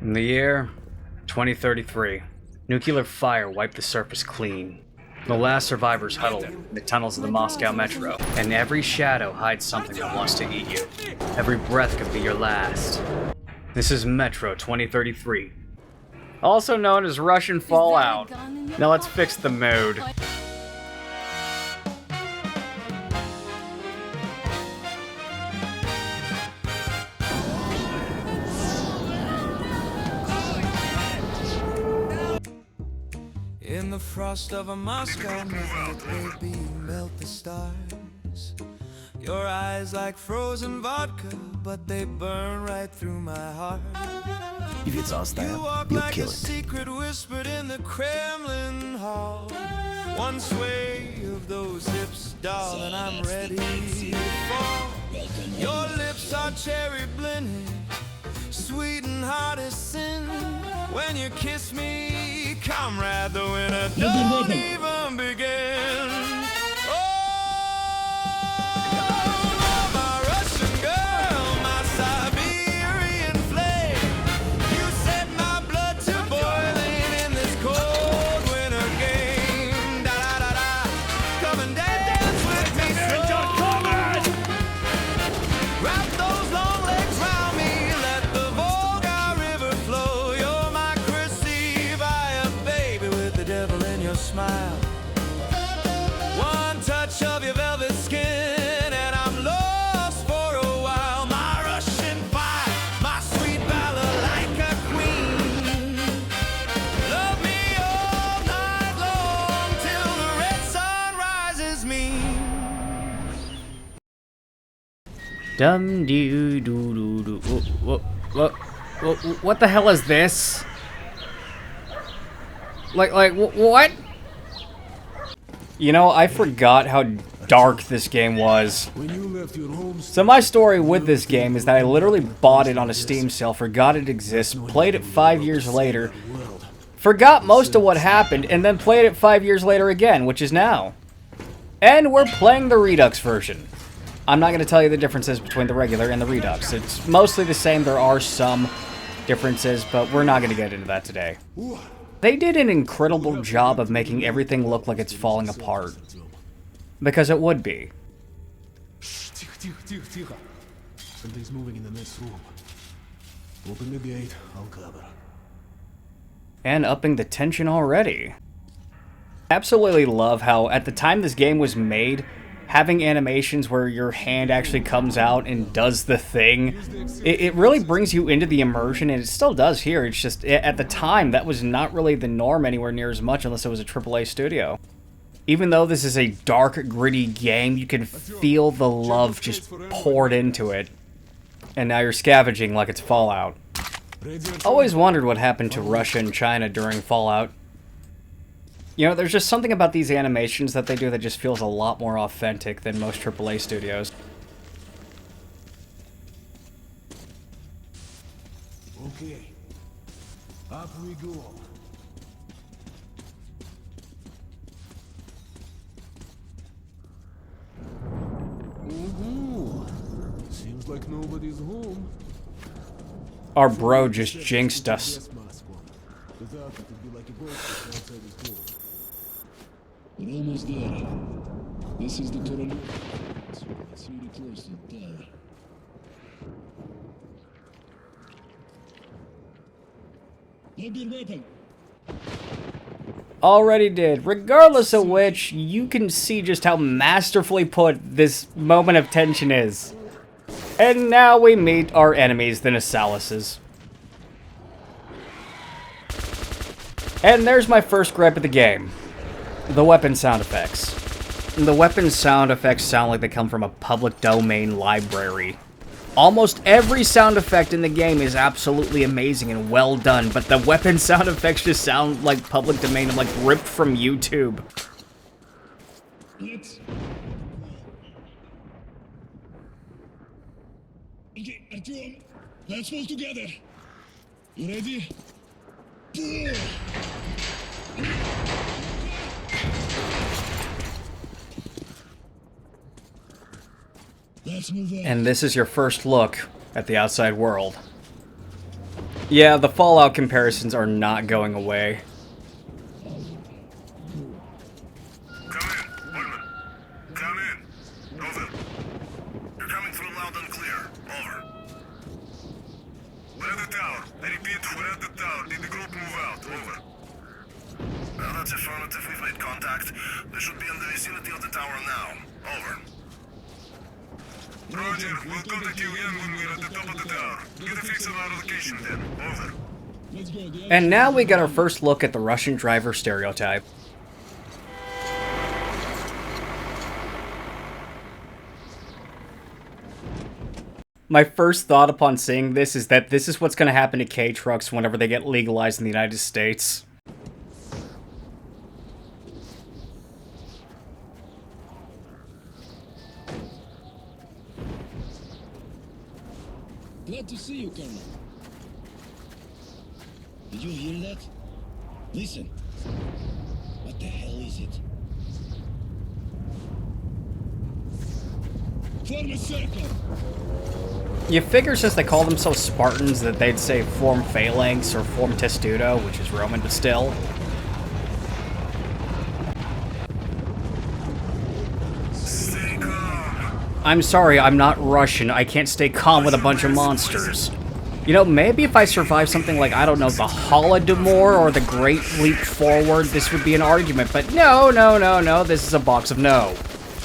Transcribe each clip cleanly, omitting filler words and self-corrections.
In the year 2033, nuclear fire wiped the surface clean. The last survivors huddle in the tunnels of the Moscow metro, and every shadow hides something that wants to eat you. Every breath could be your last. This is Metro 2033, also known as Russian Fallout. Now let's fix the mood. In the frost of a Moscow night, baby, you melt the stars. Your eyes like frozen vodka, but they burn right through my heart. If it's our style, You walk we'll like kill a it. secret whispered in the Kremlin hall. One sway of those hips, darling, I'm ready to fall. Your lips are cherry blended, sweet and hot as sin. When you kiss me, comrade, the winter don't even begin. Oh, my Russian girl, my Siberian flame. You set my blood to boiling in this cold winter game. Da da da da, come and dance with me, slow. Wrap those long legs round me, let the Volga River flow. You're my Chrissy via, baby, with the devil in your smile. One touch of your velvet skin and I'm lost for a while. My Russian fire, my sweet balalaika queen. Love me all night long till the red sun rises me. Dum doo doo doo doo. What the hell is this? What? You know, I forgot how dark this game was. When you left your home, So my story with this game is that I literally bought it on a Steam sale, forgot it exists, played it 5 years later, forgot most of what happened, and then played it 5 years later again, which is now. And we're playing the Redux version. I'm not going to tell you the differences between the regular and the Redux. It's mostly the same. There are some differences, but we're not going to get into that today. They did an incredible job of making everything look like it's falling apart. Because it would be. Тихо. Something's moving in the next room. Open the gate, I'll cover. And upping the tension already. Absolutely love how, at the time this game was made, having animations where your hand actually comes out and does the thing, it really brings you into the immersion, and it still does here. It's just, at the time, that was not really the norm anywhere near as much unless it was a AAA studio. Even though this is a dark, gritty game, you can feel the love just poured into it. And now you're scavenging like it's Fallout. Always wondered what happened to Russia and China during Fallout. You know, there's just something about these animations that they do that just feels a lot more authentic than most AAA studios. Okay. Up we go. Ooh. Seems like nobody's home. Our bro just jinxed us. Yes, mask on. Without it, it'd be like a ghost outside his door. We're almost there. This is the tunnel. It's really close to the tower. Load your weapon. Already did. Regardless of which, you can see just how masterfully put this moment of tension is. And now we meet our enemies, the Nasalises. And there's my first gripe of the game. The weapon sound effects. The weapon sound effects sound like they come from a public domain library. Almost every sound effect in the game is absolutely amazing and well done, but the weapon sound effects just sound like public domain and like ripped from YouTube. Let's. Okay, Artyom, let's move together. You ready? Let's move on. And this is your first look at the outside world. Yeah, the Fallout comparisons are not going away. Come in, Woodman. Come in. Over. You're coming through loud and clear. Over. We're at the tower. I repeat, we're at the tower. Did the group move out? Over. Well, that's affirmative. We've made contact. They should be in the vicinity of the tower now. Over. Roger. We'll contact you again when we're at the top of the tower. Get a fix of our location then. Over. Let's go. The And now we get our first look at the Russian driver stereotype. My first thought upon seeing this is that this is what's going to happen to K-trucks whenever they get legalized in the United States. Glad to see you, Colonel. Did you hear that? Listen. What the hell is it? Form a circle! You figure since they call themselves Spartans that they'd say form phalanx or form testudo, which is Roman but still. Stay calm. I'm sorry, I'm not Russian. I can't stay calm with a bunch of monsters. You know, maybe if I survive something like, I don't know, the Holodomor or the Great Leap Forward, this would be an argument. But no, this is a box of no.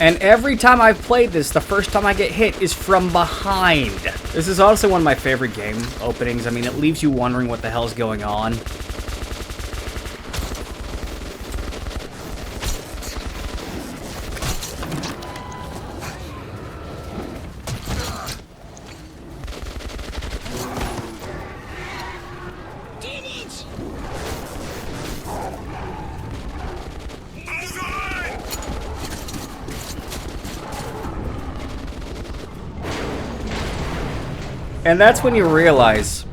And every time I've played this, the first time I get hit is from behind. This is honestly one of my favorite game openings. I mean, it leaves you wondering what the hell's going on. Demons! And that's when you realize,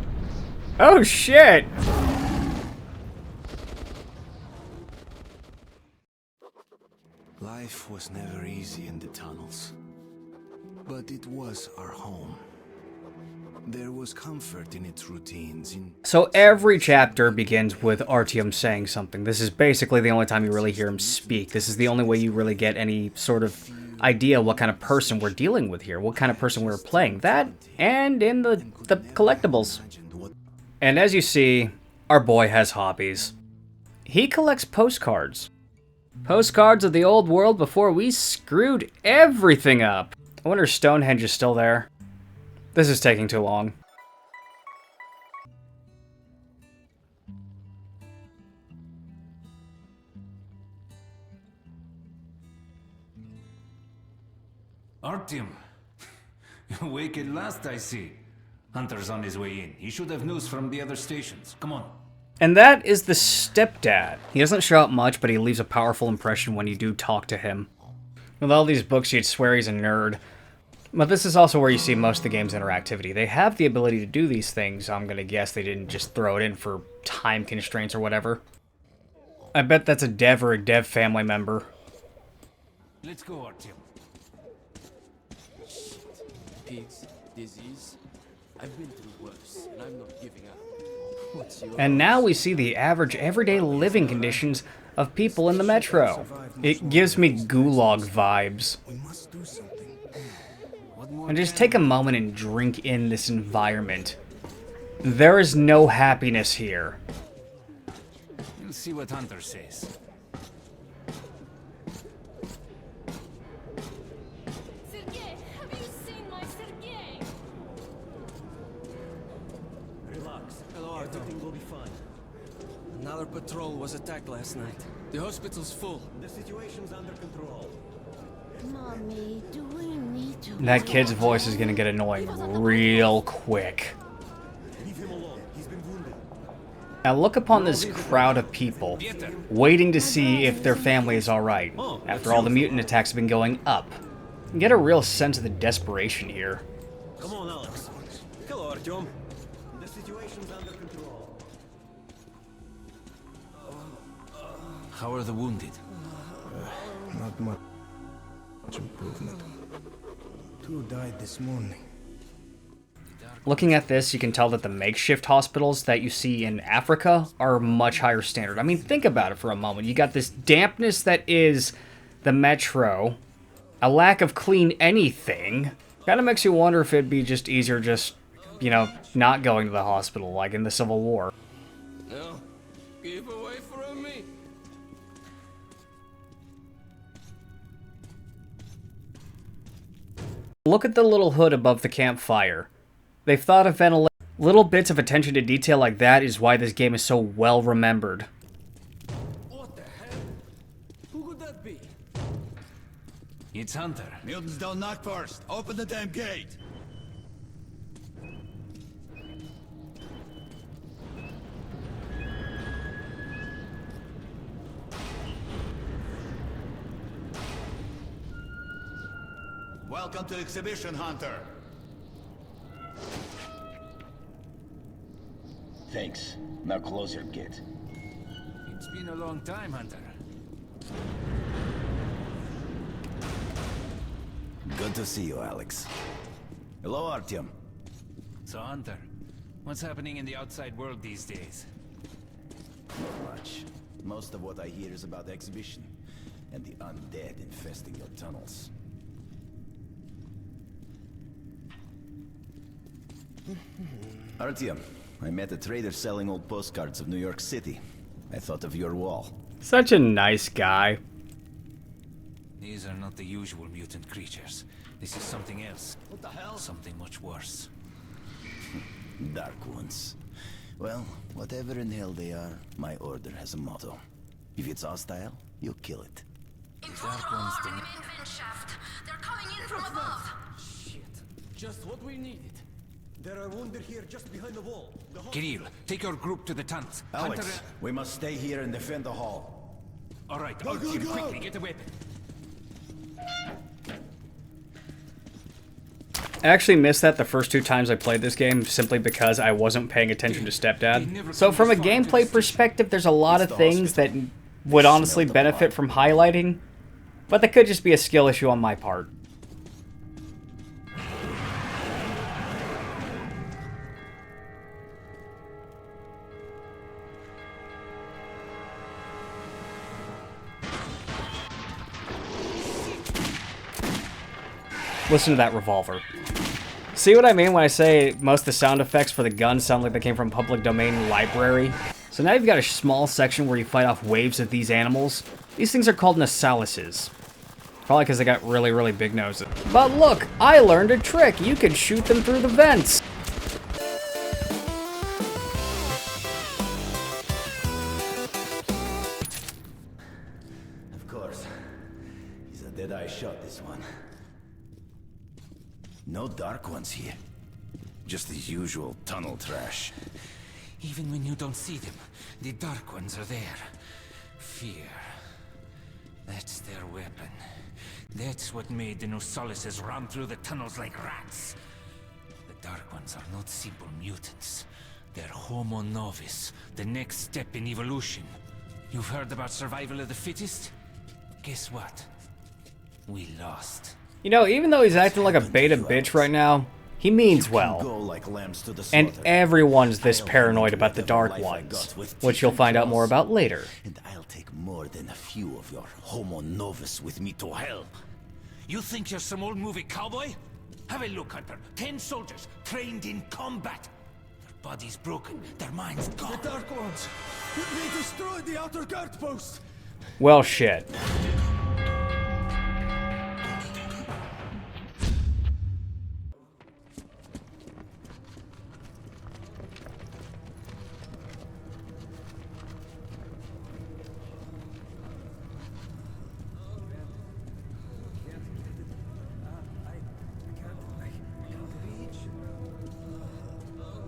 oh shit! Life was never easy in the tunnels, but it was our home. There was comfort in its routines. So every chapter begins with Artyom saying something. This is basically the only time you really hear him speak. This is the only way you really get any sort of idea what kind of person we're dealing with here, what kind of person we're playing. That, and in the collectibles. And as you see, our boy has hobbies. He collects postcards. Postcards of the old world before we screwed everything up. I wonder if Stonehenge is still there. This is taking too long. Artyom, awake at last, I see. Hunter's on his way in. He should have news from the other stations. Come on. And that is the stepdad. He doesn't show up much, but he leaves a powerful impression when you do talk to him. With all these books, you'd swear he's a nerd. But this is also where you see most of the game's interactivity. They have the ability to do these things. I'm gonna guess they didn't just throw it in for time constraints or whatever. I bet that's a dev or a dev family member. Let's go, Artyom. Pigs, disease. I've been through worse, and I'm not giving up. What's your And now we see the average everyday living conditions of people in the metro. It gives me gulag vibes. We must do something. And just take a moment and drink in this environment. There is no happiness here. We'll see what Hunter says. Sergey, have you seen my Sergey? Relax. Hello, everything will be fine. Another patrol was attacked last night. The hospital's full. The situation's under control. Mommy, do we need to... That kid's voice is gonna get annoying real quick. Leave him alone. He's been wounded. Now look upon this crowd of people, waiting to see if their family is alright, after all the mutant attacks have been going up. You get a real sense of the desperation here. Come on, Alex. Hello, Artyom. The situation's under control. How are the wounded? Not much improvement. 2 died this morning. Looking at this, you can tell that the makeshift hospitals that you see in Africa are much higher standard. I mean, think about it for a moment. You got this dampness that is the metro, a lack of clean anything. Kind of makes you wonder if it'd be just easier just, you know, not going to the hospital like in the Civil War. No, keep away from me. Look at the little hood above the campfire. They've thought of ventilation. Little bits of attention to detail like that is why this game is so well remembered. What the hell? Who could that be? It's Hunter. Mutants don't knock first. Open the damn gate. Welcome to Exhibition, Hunter. Thanks. Now close your gate. It's been a long time, Hunter. Good to see you, Alex. Hello, Artyom. So, Hunter, what's happening in the outside world these days? Not much. Most of what I hear is about the exhibition and the undead infesting your tunnels. Artyom, I met a trader selling old postcards of New York City. I thought of your wall. Such a nice guy. These are not the usual mutant creatures. This is something else. What the hell? Something much worse. Dark ones. Well, whatever in hell they are, my order has a motto. If it's hostile, you kill it. Dark ones do main vent shaft. They're coming in from above. Shit. Just what we needed. There are wounded here just behind the wall. Kirill, take your group to the tunnels. Alex, Hunter, we must stay here and defend the hall. all right, Go, go, Artyom, go! quickly get a weapon. I actually missed that the first 2 times I played this game simply because I wasn't paying attention to Stepdad. So from a gameplay perspective, there's a lot of things that would honestly benefit from highlighting, but that could just be a skill issue on my part. Listen to that revolver. See what I mean when I say most of the sound effects for the gun sound like they came from public domain library? So now you've got a small section where you fight off waves of these animals. These things are called nasalises. Probably because they got really, really big noses. But look, I learned a trick. You can shoot them through the vents. Of course. He's a dead-eye shot, this one. No dark ones here. Just the usual tunnel trash. Even when you don't see them, the Dark Ones are there. Fear. That's their weapon. That's what made the Nosalises run through the tunnels like rats. The Dark Ones are not simple mutants. They're Homo Novus, the next step in evolution. You've heard about survival of the fittest? Guess what? We lost. You know, even though he's acting like a beta bitch right now, he means Go well. like lambs to the And slaughter. everyone's this I'll paranoid make about the whatever Dark life I Ones, got with which you'll teeth find and out more claws. about later. And I'll take more than a few of your Homo Novus with me to hell. You think you're some old movie cowboy? Have a look, Hunter. 10 soldiers trained in combat. Their bodies broken, their minds gone. The Dark Ones! They destroyed the outer guard post! Well, shit.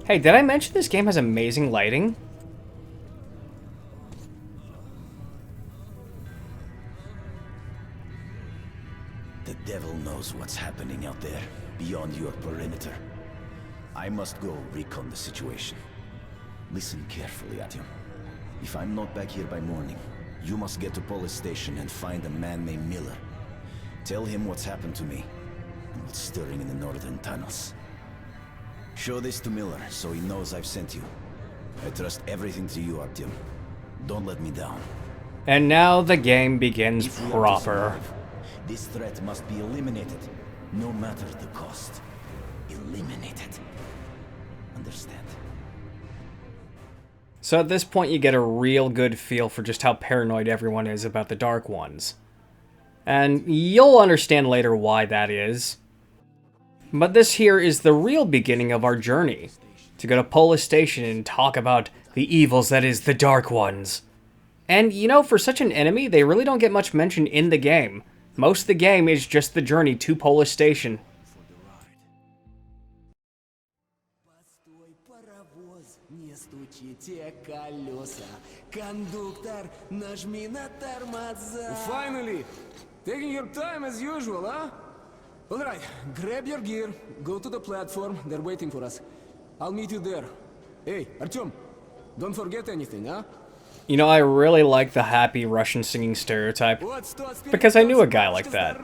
Hey, did I mention this game has amazing lighting? The devil knows what's happening out there, beyond your perimeter. I must go recon the situation. Listen carefully, Artyom. If I'm not back here by morning, you must get to police station and find a man named Miller. Tell him what's happened to me, and what's stirring in the northern tunnels. Show this to Miller so he knows I've sent you. I trust everything to you, Artyom. Don't let me down. And now the game begins If we are to proper. survive, this threat must be eliminated, no matter the cost. Eliminated. Understand? So at this point you get a real good feel for just how paranoid everyone is about the Dark Ones. And you'll understand later why that is. But this here is the real beginning of our journey. To go to Polis Station and talk about the evils that is the Dark Ones. And you know, for such an enemy, they really don't get much mention in the game. Most of the game is just the journey to Polis Station. Finally! Taking your time as usual, huh? Alright, grab your gear, go to the platform, they're waiting for us. I'll meet you there. Hey, Artyom, don't forget anything, huh? You know, I really like the happy Russian singing stereotype, because I knew a guy like that.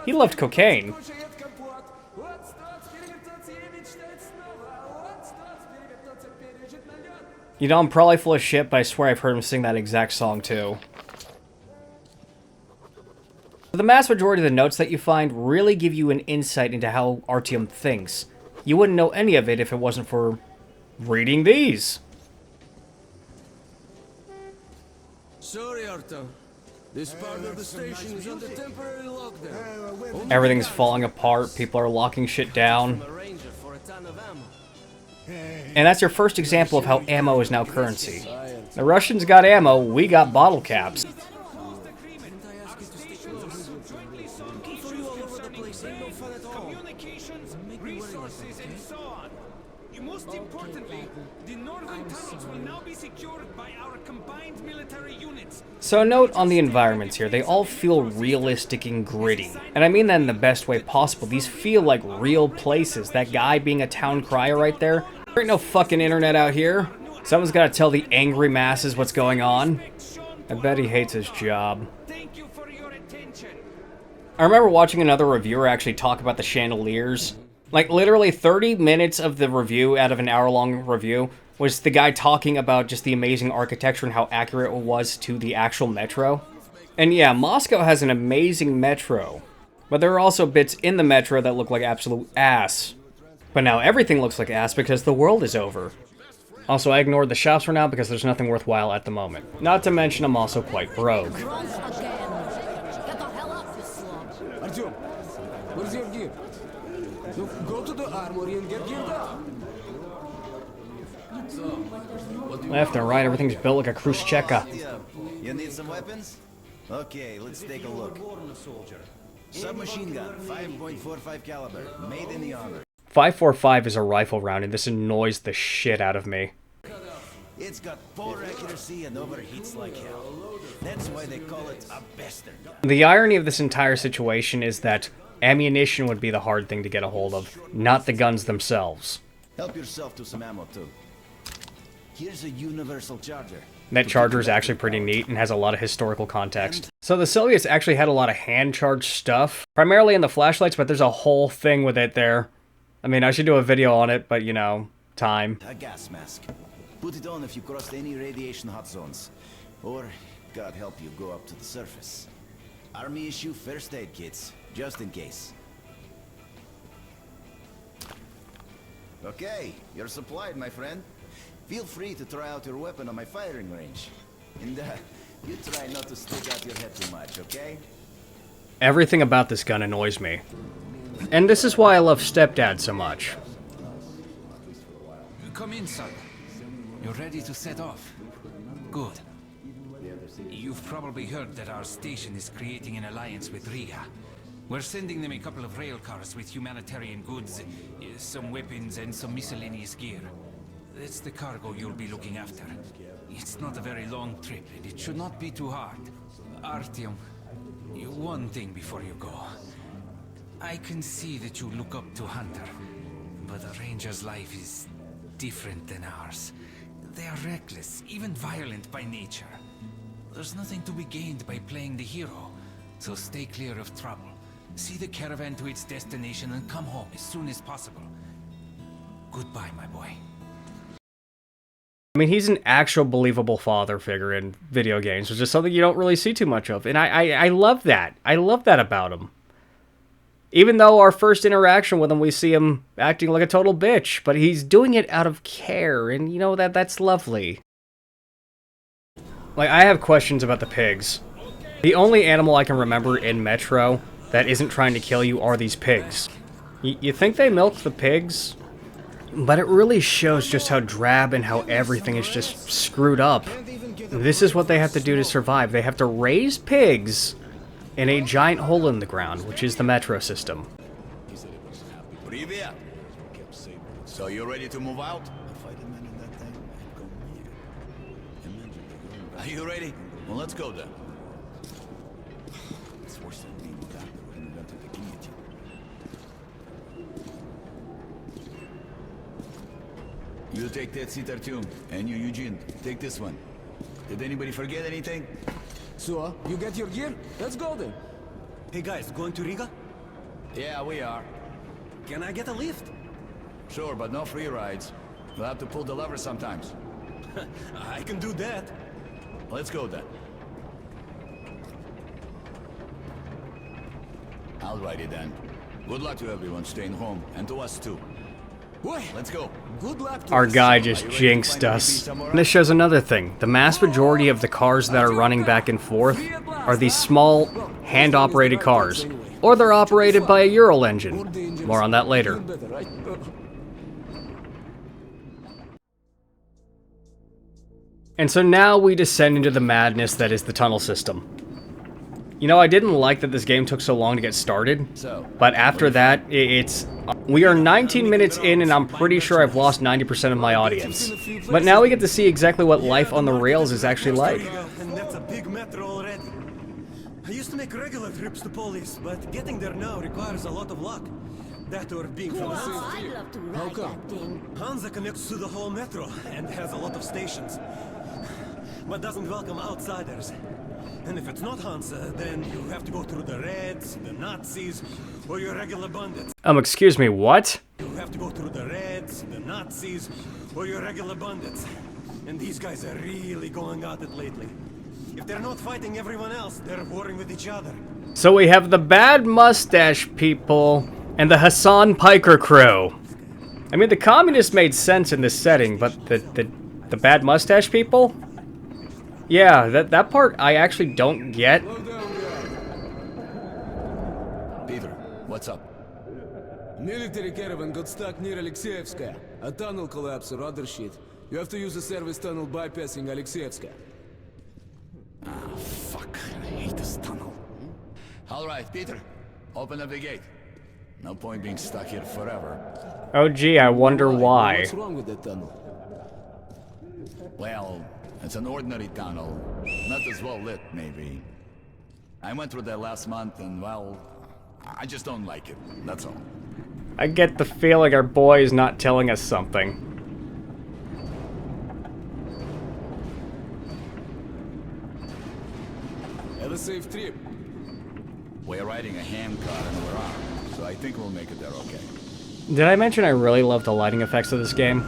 He loved cocaine. You know, I'm probably full of shit, but I swear I've heard him sing that exact song too. The vast majority of the notes that you find really give you an insight into how Artyom thinks. You wouldn't know any of it if it wasn't for reading these. Sorry, Artyom. This part of the station is under temporary lockdown. Everything's falling apart, people are locking shit down. And that's your first example of how ammo is now currency. The Russians got ammo, we got bottle caps. Communications, resources, and so on. Most importantly, the northern tunnels will now be secured by our combined military units. So note on the environments here, they all feel realistic and gritty. And I mean that in the best way possible. These feel like real places. That guy being a town crier right there. There ain't no fucking internet out here. Someone's gotta tell the angry masses what's going on. I bet he hates his job. Thank you for your attention. I remember watching another reviewer actually talk about the chandeliers. Like, literally 30 minutes of the review out of an hour-long review was the guy talking about just the amazing architecture and how accurate it was to the actual metro. And yeah, Moscow has an amazing metro. But there are also bits in the metro that look like absolute ass. But now everything looks like ass because the world is over. Also, I ignored the shops for now because there's nothing worthwhile at the moment. Not to mention I'm also quite broke. Artyom, where's your gear? Look, go to the armory and get geared up. Left and right, everything's built like a Khrushchevka. You need some weapons? Okay, let's take a look. Submachine gun, 5.45 caliber, made in the armor. 5.45 is a rifle round, and this annoys the shit out of me. It's got poor accuracy and overheats like hell. That's why they call it a bastard gun. The irony of this entire situation is that ammunition would be the hard thing to get a hold of, not the guns themselves. Help yourself to some ammo too. Here's a universal charger. That charger is actually pretty neat and has a lot of historical context. So the Soviets actually had a lot of hand-charged stuff, primarily in the flashlights, but there's a whole thing with it there. I mean, I should do a video on it, but you know, time. A gas mask. Put it on if you crossed any radiation hot zones. Or, God help you, go up to the surface. Army issue first aid kits, just in case. Okay, you're supplied, my friend. Feel free to try out your weapon on my firing range. And you try not to stick out your head too much, okay? Everything about this gun annoys me. And this is why I love Stepdad so much. Come in, son. You're ready to set off. Good. You've probably heard that our station is creating an alliance with Riga. We're sending them a couple of rail cars with humanitarian goods, some weapons, and some miscellaneous gear. That's the cargo you'll be looking after. It's not a very long trip, and it should not be too hard. Artyom, one thing before you go. I can see that you look up to Hunter, but a ranger's life is different than ours. They are reckless, even violent by nature. There's nothing to be gained by playing the hero, so stay clear of trouble. See the caravan to its destination and come home as soon as possible. Goodbye, my boy. I mean, he's an actual believable father figure in video games, which is something you don't really see too much of. And I love that. I love that about him. Even though our first interaction with him, we see him acting like a total bitch, but he's doing it out of care, and you know, that's lovely. Like, I have questions about the pigs. The only animal I can remember in Metro that isn't trying to kill you are these pigs. You think they milk the pigs? But it really shows just how drab and how everything is just screwed up. This is what they have to do to survive. They have to raise pigs in a giant hole in the ground, which is the metro system. Привет. So you ready to move out? Are you ready? Well, let's go then. You take that seat, Artyom, and you, Eugene, take this one. Did anybody forget anything? So, you get your gear? Let's go then. Hey guys, going to Riga? Yeah, we are. Can I get a lift? Sure, but no free rides. You'll have to pull the lever sometimes. I can do that. Let's go then. Alrighty then. Good luck to everyone staying home, and to us too. Boy, Let's go. good luck to Our us. guy just jinxed us. And this shows another thing. The mass majority of the cars that are running back and forth are these small, hand-operated cars. Or they're operated by a Ural engine. More on that later. Even better, right? And so now we descend into the madness that is the tunnel system. You know, I didn't like that this game took so long to get started, but after that, we are 19 minutes in and I'm pretty sure I've lost 90% of my audience. But now we get to see exactly what life on the rails is actually like. And that's a big metro already. I used to make regular trips to Polis, but getting there now requires a lot of luck. That or being from the city. I'd love to ride that thing. Hansa connects to the whole metro and has a lot of stations, but doesn't welcome outsiders. And if it's not Hansa, then you have to go through the Reds, the Nazis, or your regular bandits. Excuse me, what? You have to go through the Reds, the Nazis, or your regular bandits. And these guys are really going at it lately. If they're not fighting everyone else, they're warring with each other. So we have the bad mustache people and the Hassan Piker crew. I mean, the communists made sense in this setting, but the bad mustache people? Yeah, that part I actually don't get. Peter, what's up? Military caravan got stuck near Alexeyevskaya. A tunnel collapse or other shit. You have to use a service tunnel bypassing Alexeyevskaya. Ah, fuck. I hate this tunnel. All right, Peter. Open up the gate. No point being stuck here forever. Oh gee, I wonder why. What's wrong with that tunnel? Well, it's an ordinary tunnel. Not as well lit, maybe. I went through there last month and, well, I just don't like it. That's all. I get the feeling our boy is not telling us something. Have a safe trip. We're riding a handcart and we're armed, so I think we'll make it there okay. Did I mention I really love the lighting effects of this game?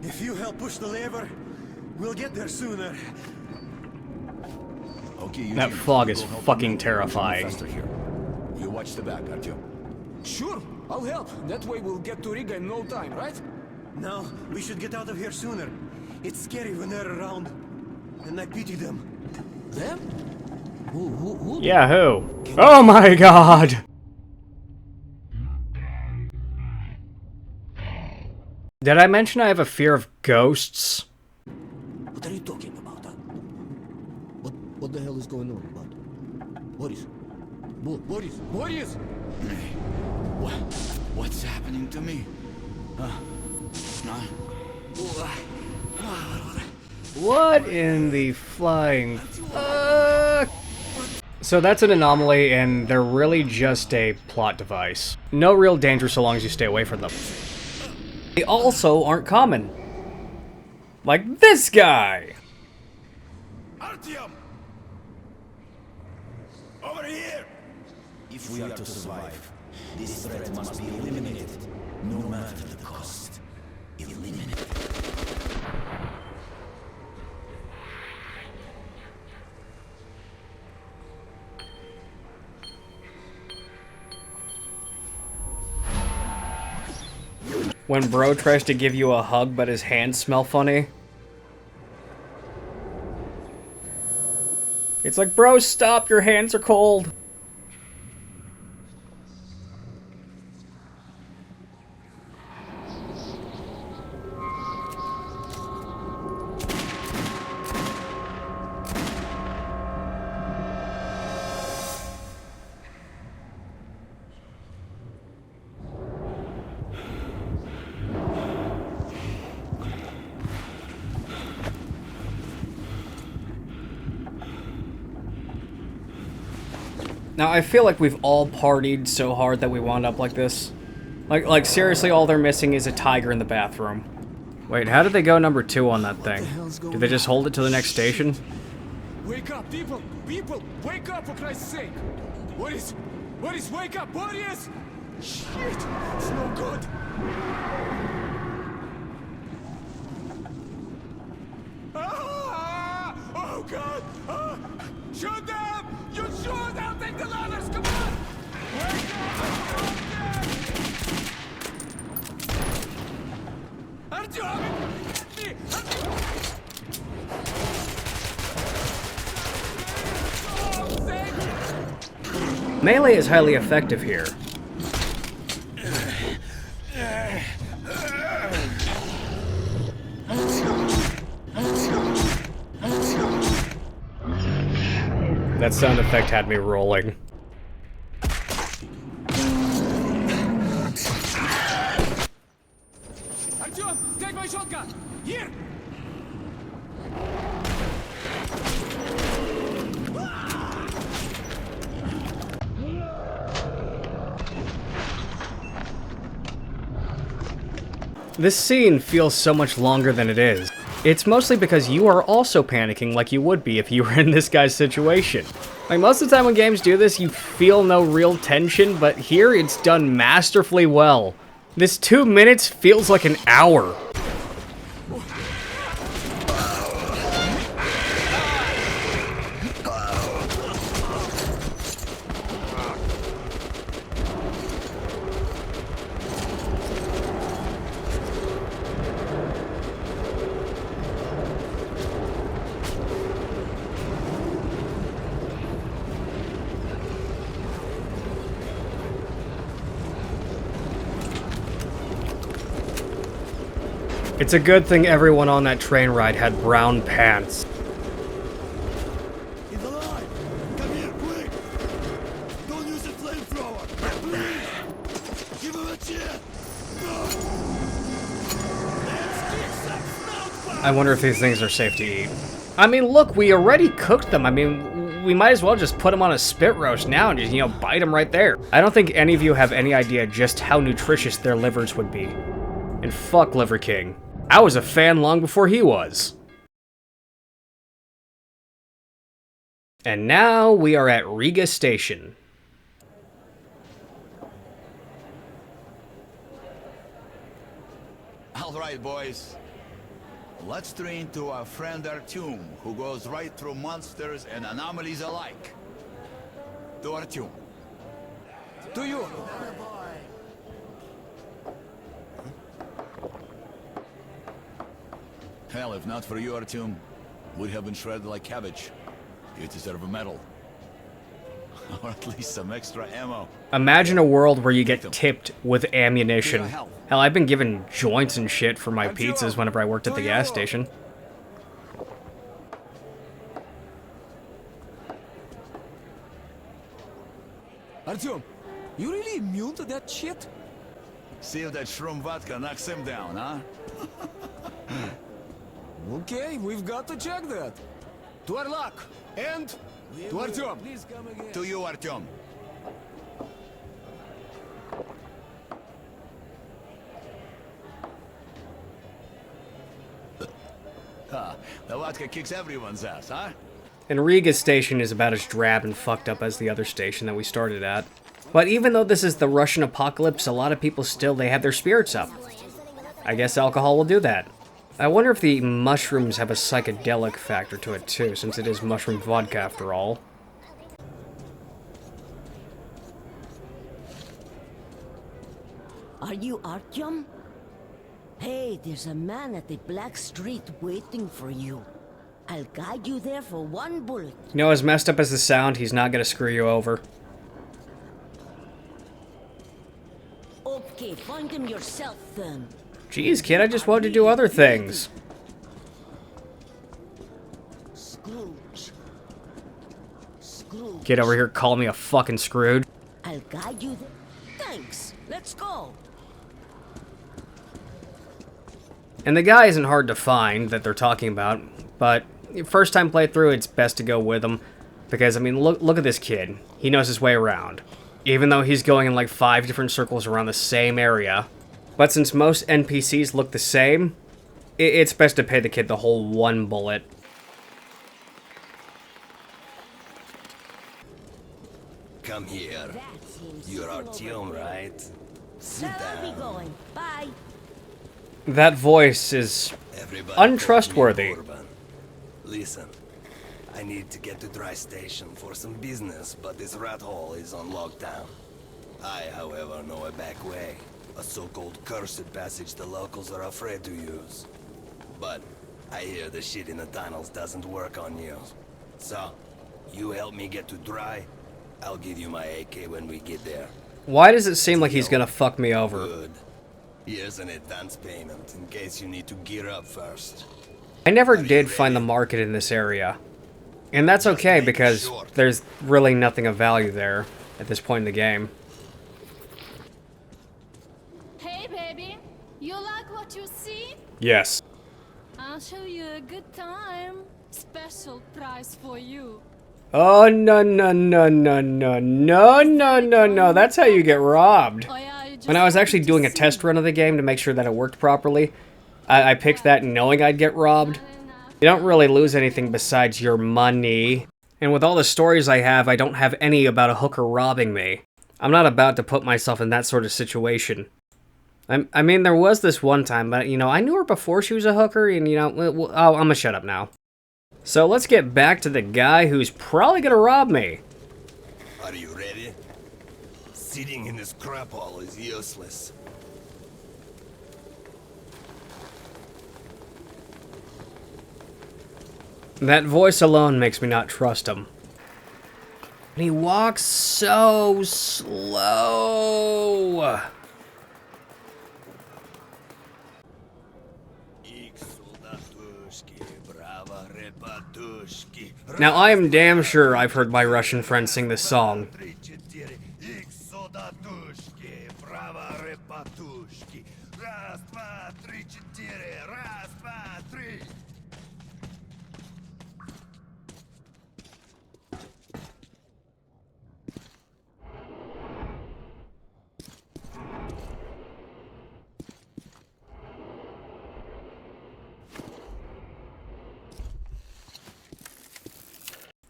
If you help push the lever, we'll get there sooner. Okay, That fog is fucking terrifying. Here. You watch the back, Artyom. Sure, I'll help. That way we'll get to Riga in no time, right? No, we should get out of here sooner. It's scary when they're around. And I pity them. Them? Who? Yeah, who? Oh my god! Did I mention I have a fear of ghosts? What are you talking about? Huh? What the hell is going on, bud? Boris? Boris! What's happening to me? What in the flying fuck? So that's an anomaly, and they're really just a plot device. No real danger so long as you stay away from them. They also aren't common. Like this guy! Artyom! Over here! If we are to survive, this threat must be eliminated, no matter the cost. Eliminated. When bro tries to give you a hug but his hands smell funny. It's like, bro, stop, your hands are cold. Now, I feel like we've all partied so hard that we wound up like this. Like seriously, all they're missing is a tiger in the bathroom. Wait, how did they go number 2 on that thing? Did they just hold it to the next station? Wake up, people! People! Wake up, for Christ's sake! What is... Wake up! What is... Shit! It's no good! Ah! Oh, God! Ah! Shoot them! You shoot! I'll take the ladders! Come on! Wake up! Aren't you having... me? Melee is highly effective here. That sound effect had me rolling. Artyom, take my shotgun! Here! This scene feels so much longer than it is. It's mostly because you are also panicking like you would be if you were in this guy's situation. Like, most of the time when games do this, you feel no real tension, but here it's done masterfully well. This 2 minutes feels like an hour. It's a good thing everyone on that train ride had brown pants. He's alive! Come here, quick! Don't use a flamethrower! Please! Give him a chance! I wonder if these things are safe to eat. I mean, look, we already cooked them. I mean, we might as well just put them on a spit roast now and just, you know, bite them right there. I don't think any of you have any idea just how nutritious their livers would be. And fuck Liver King. I was a fan long before he was. And now we are at Riga Station. All right, boys. Let's train to our friend Artyom, who goes right through monsters and anomalies alike. To Artyom. To you! Hell, if not for you, Artyom, we'd have been shredded like cabbage. You deserve a medal. Or at least some extra ammo. Imagine a world where you get tipped with ammunition. Hell, I've been given joints and shit for my pizzas whenever I worked at the gas station. Artyom, you really immune to that shit? See if that shroom vodka knocks him down, huh? Okay, we've got to check that. To our luck, and To Artyom! Please come again. To you, Artyom. The vodka kicks everyone's ass, huh? And Riga's station is about as drab and fucked up as the other station that we started at. But even though this is the Russian apocalypse, a lot of people still, they have their spirits up. I guess alcohol will do that. I wonder if the mushrooms have a psychedelic factor to it too, since it is mushroom vodka after all. Are you Artyom? Hey, there's a man at the Black Street waiting for you. I'll guide you there for one bullet. You know, as messed up as the sound, he's not gonna screw you over. Okay, find him yourself then. Jeez, kid, I just wanted to do other things. Scrooge. Scrooge. Kid over here calling me a fucking Scrooge. I'll guide you there. Thanks. Let's go. And the guy isn't hard to find that they're talking about, but first time playthrough, it's best to go with him. Because, I mean, look at this kid. He knows his way around. Even though he's going in like 5 different circles around the same area. But since most NPCs look the same, it's best to pay the kid the whole one bullet. Come here. You're Artyom, right? Sit I'll be down. going. Bye. That voice is Everybody untrustworthy. calls me Orban. Listen, I need to get to Dry Station for some business, but this rat hole is on lockdown. I, however, know a back way. A so-called cursed passage the locals are afraid to use. But I hear the shit in the tunnels doesn't work on you. So, you help me get to Dry, I'll give you my AK when we get there. Why does it seem like he's gonna fuck me over? Good. Here's an advance payment in case you need to gear up first. I never did find the market in this area. And that's okay, because there's really nothing of value there at this point in the game. Hey, baby. You like what you see? Yes. I'll show you a good time. Special price for you. Oh, no, no, no, no, no, no, no, no, no. That's how you get robbed. Oh, yeah, you just When I was actually want doing a see. test run of the game to make sure that it worked properly, I picked that knowing I'd get robbed. You don't really lose anything besides your money. And with all the stories I don't have any about a hooker robbing me. I'm not about to put myself in that sort of situation. I mean, there was this one time, but, you know, I knew her before she was a hooker, and, you know, I'm gonna shut up now. So let's get back to the guy who's probably gonna rob me. Are you ready? Sitting in this crap hole is useless. That voice alone makes me not trust him. And he walks so slow. Now, I am damn sure I've heard my Russian friend sing this song.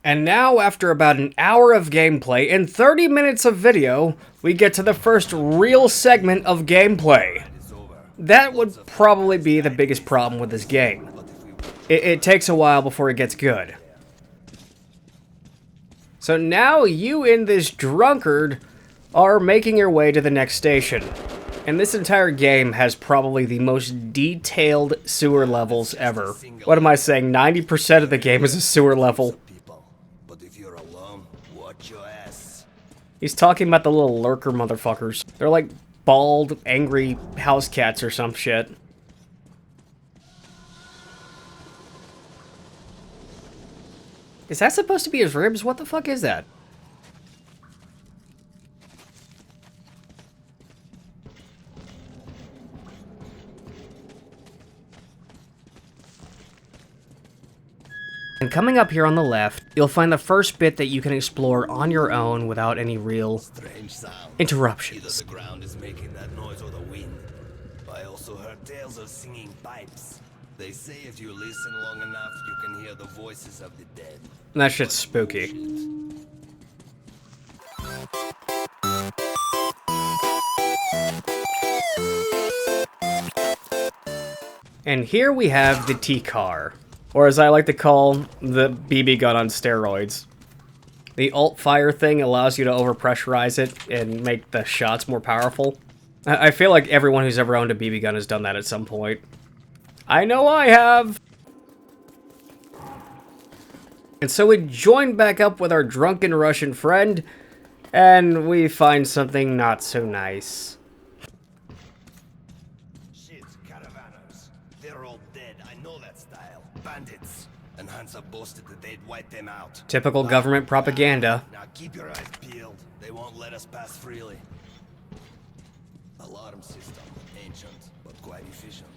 And now, after about an hour of gameplay and 30 minutes of video, we get to the first real segment of gameplay. That would probably be the biggest problem with this game. It takes a while before it gets good. So now you and this drunkard are making your way to the next station. And this entire game has probably the most detailed sewer levels ever. What am I saying? 90% of the game is a sewer level. He's talking about the little lurker motherfuckers. They're like bald, angry house cats or some shit. Is that supposed to be his ribs? What the fuck is that? And coming up here on the left, you'll find the first bit that you can explore on your own without any real interruptions. Either the ground is making that noise or the wind. I also heard tales of singing pipes. They say if you listen long enough, you can hear the voices of the dead. And that shit's spooky. And here we have the T-Car, or as I like to call, the BB gun on steroids. The alt-fire thing allows you to overpressurize it and make the shots more powerful. I feel like everyone who's ever owned a BB gun has done that at some point. I know I have! And so we join back up with our drunken Russian friend, and we find something not so nice. Shit, caravanners. They're all dead. I know that style. Bandits. And Hansa boasted that they'd wipe them out. Typical government propaganda. Now keep your eyes peeled. They won't let us pass freely. Alarm system. Ancient, but quite efficient.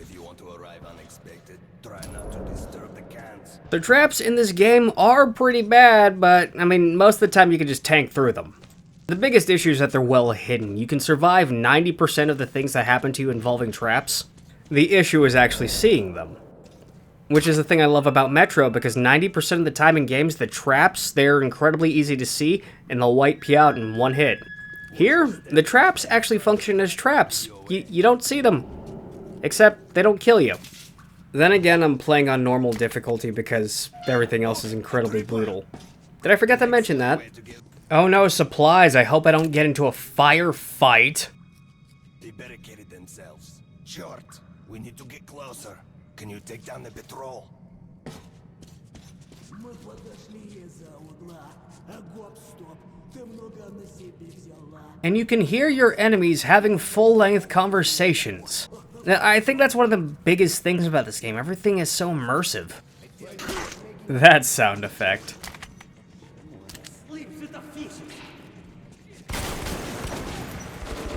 If you want to arrive unexpected, try not to disturb the cans. The traps in this game are pretty bad, but, I mean, most of the time you can just tank through them. The biggest issue is that they're well hidden. You can survive 90% of the things that happen to you involving traps. The issue is actually seeing them. Which is the thing I love about Metro, because 90% of the time in games, the traps, they're incredibly easy to see, and they'll wipe you out in one hit. Here, the traps actually function as traps. You don't see them. Except, they don't kill you. Then again, I'm playing on normal difficulty because everything else is incredibly brutal. Did I forget to mention that? Oh no, supplies. I hope I don't get into a firefight. They barricaded themselves. Short. We need to get closer. Can you take down the patrol? And you can hear your enemies having full-length conversations. Now, I think that's one of the biggest things about this game. Everything is so immersive. That sound effect.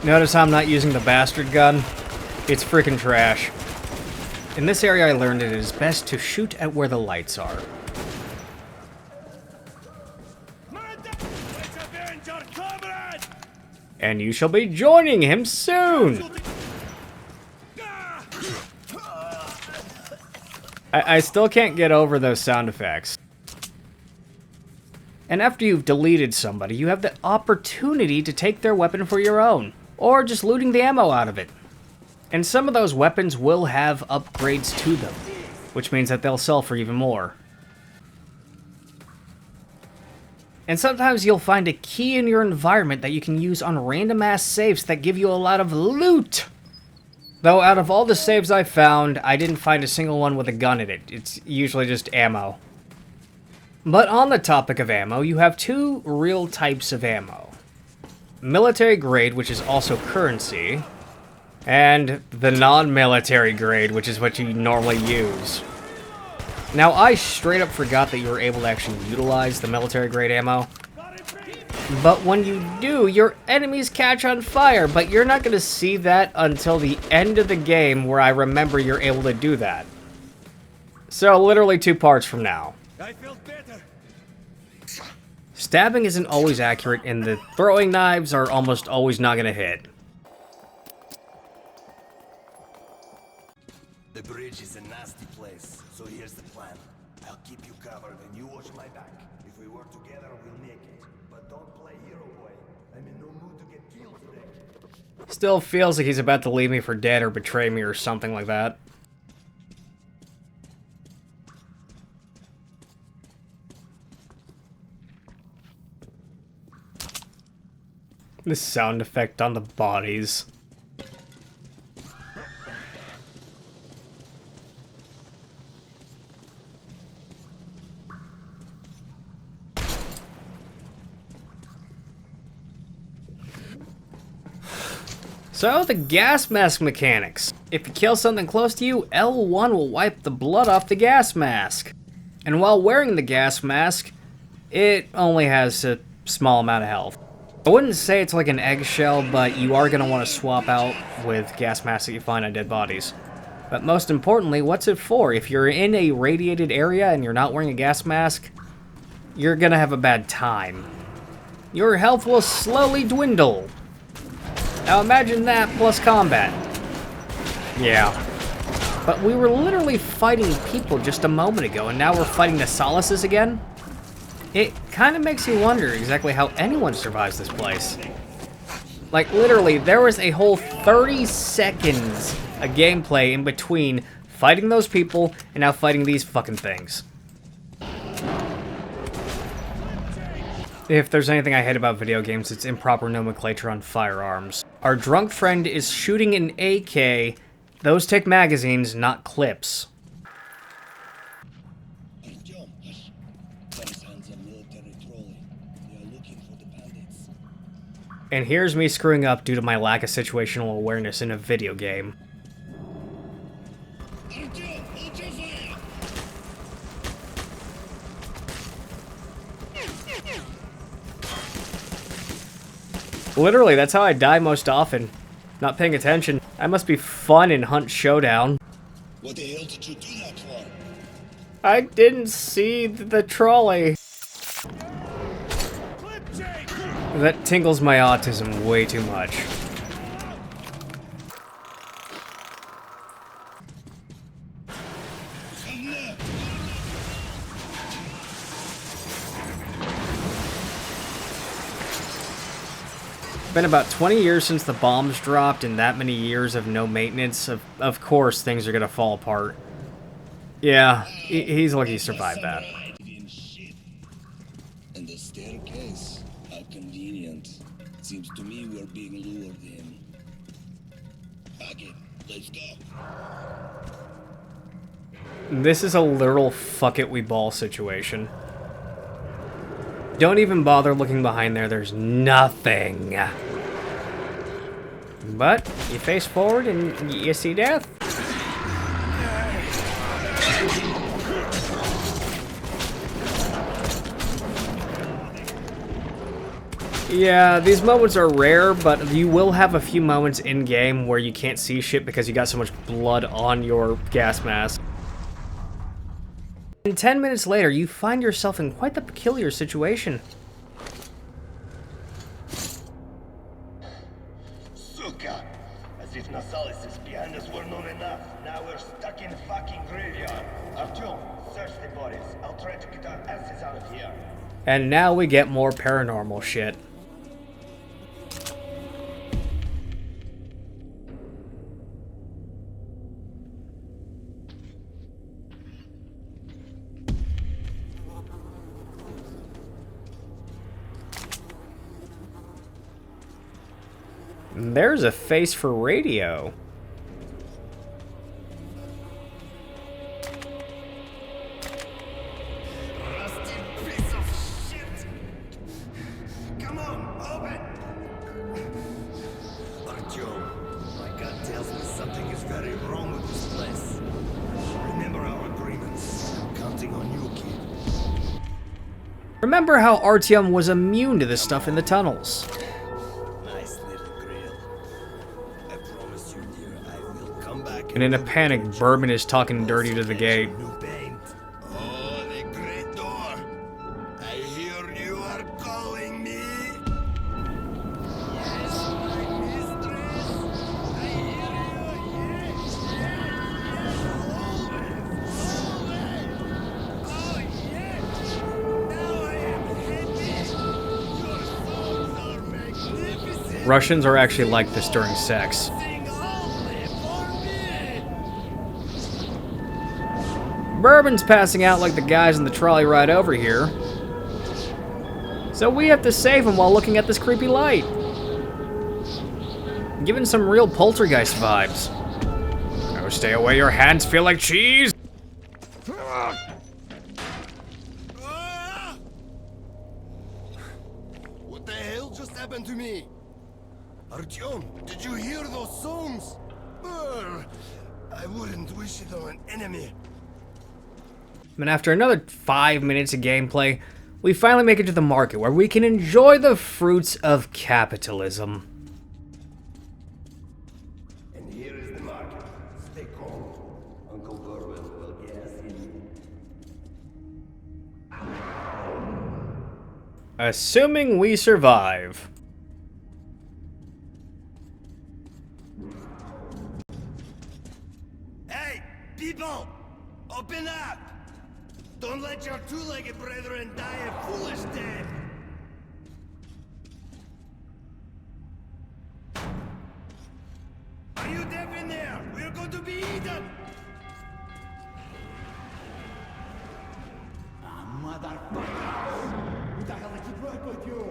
Notice how I'm not using the bastard gun? It's freaking trash. In this area I learned it is best to shoot at where the lights are. And you shall be joining him soon! I still can't get over those sound effects. And after you've deleted somebody, you have the opportunity to take their weapon for your own, or just looting the ammo out of it. And some of those weapons will have upgrades to them, which means that they'll sell for even more. And sometimes you'll find a key in your environment that you can use on random-ass saves that give you a lot of loot! Though out of all the saves I found, I didn't find a single one with a gun in it. It's usually just ammo. But on the topic of ammo, you have two real types of ammo. Military grade, which is also currency, and the non-military grade, which is what you normally use. Now, I straight up forgot that you were able to actually utilize the military grade ammo. But when you do, your enemies catch on fire, but you're not going to see that until the end of the game where I remember you're able to do that. So, literally 2 parts from now. I felt better. Stabbing isn't always accurate, and the throwing knives are almost always not going to hit. The bridge is a nasty place, so here's the plan. I'll keep you covered and you watch my back. If we work together, we'll make it. But don't play hero boy. I'm in no mood to get killed today. Still feels like he's about to leave me for dead or betray me or something like that. The sound effect on the bodies. So, the gas mask mechanics. If you kill something close to you, L1 will wipe the blood off the gas mask. And while wearing the gas mask, it only has a small amount of health. I wouldn't say it's like an eggshell, but you are going to want to swap out with gas masks that you find on dead bodies. But most importantly, what's it for? If you're in a radiated area and you're not wearing a gas mask, you're gonna have a bad time. Your health will slowly dwindle. Now imagine that plus combat. Yeah. But we were literally fighting people just a moment ago, and now we're fighting the Solaces again? It kind of makes you wonder exactly how anyone survives this place. Like, literally, there was a whole 30 seconds of gameplay in between fighting those people and now fighting these fucking things. If there's anything I hate about video games, it's improper nomenclature on firearms. Our drunk friend is shooting an AK. Those take magazines, not clips. And here's me screwing up due to my lack of situational awareness in a video game. Literally, that's how I die most often. Not paying attention. I must be fun in Hunt Showdown. What the hell did you do that for? I didn't see the trolley. That tingles my autism way too much. It's been about 20 years since the bombs dropped, and that many years of no maintenance. Of course, things are gonna fall apart. Yeah, he's lucky he survived that. And the staircase. How convenient. Seems to me we're being lured in. Fuck it. Let's go. This is a literal fuck it we ball situation. Don't even bother looking behind there, there's nothing. But you face forward and you see death. Yeah, these moments are rare, but you will have a few moments in-game where you can't see shit because you got so much blood on your gas mask. And 10 minutes later, you find yourself in quite the peculiar situation. Suka! As if Nasalis' behind us were not enough. Now we're stuck in fucking graveyard. Artyom, search the bodies. I'll try to get our asses out of here. And now we get more paranormal shit. There's a face for radio. Rusty piece of shit! Come on, open! Artyom, my gut tells me something is very wrong with this place. Remember our agreements. I'm counting on you, kid. Remember how Artyom was immune to this stuff in the tunnels. And in a panic, Bourbon is talking dirty to the gate. Oh, the great door. I hear you are calling me. Yes, my mistress. I hear you. Yes. Oh, yes. Now I am happy. Your songs are magnificent. Russians are actually like this during sex. Bourbon's passing out like the guys in the trolley ride over here. So we have to save him while looking at this creepy light. Giving some real poltergeist vibes. Oh, stay away, your hands feel like cheese! What the hell just happened to me? Artyom, did you hear those songs? I wouldn't wish it on an enemy. And after another 5 minutes of gameplay, we finally make it to the market where we can enjoy the fruits of capitalism. And here is the market. Stay calm. Assuming we survive. Hey, people! Open up! Don't let your two-legged brethren die a foolish death! Are you deaf in there? We're going to be eaten! Motherfuckers! What the hell is it right with you?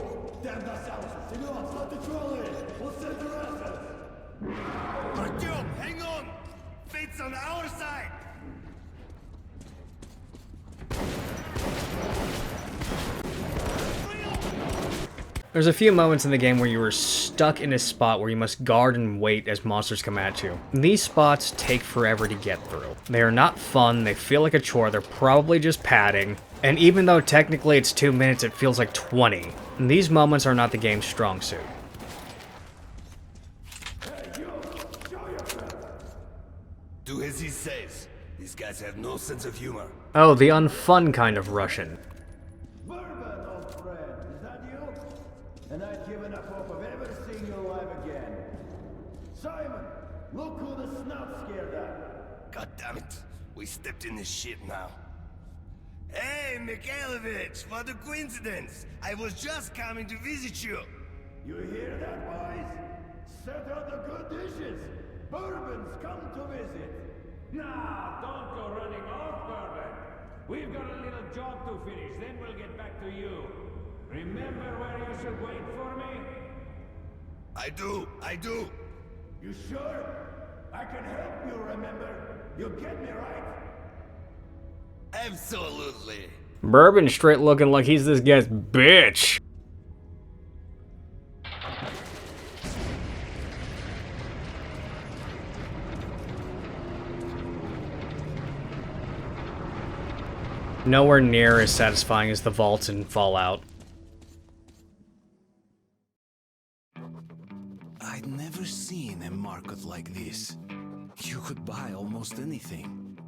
Damn yourselves! Senor, start the trolley! We'll send your asses! Artyom, hang on! Fate's on our side! There's a few moments in the game where you are stuck in a spot where you must guard and wait as monsters come at you. These spots take forever to get through. They are not fun, they feel like a chore, they're probably just padding, and even though technically it's 2 minutes, it feels like 20. And these moments are not the game's strong suit. Do as he says. These guys have no sense of humor. Oh, the unfun kind of Russian. Bourbon, old friend, is that you? And I've given up hope of ever seeing you alive again. Simon, look who the snout scared at. God damn it. We stepped in this shit now. Hey, Mikhailovich, what a coincidence. I was just coming to visit you. You hear that, boys? Set out the good dishes. Bourbon's come to visit. Nah, don't go running off, Bourbon. We've got a little job to finish, then we'll get back to you. Remember where you should wait for me? I do. You sure? I can help you remember. You get me right? Absolutely. Bourbon straight looking like he's this guy's bitch. Nowhere near as satisfying as the vaults in Fallout. I'd never seen a market like this. You could buy almost anything.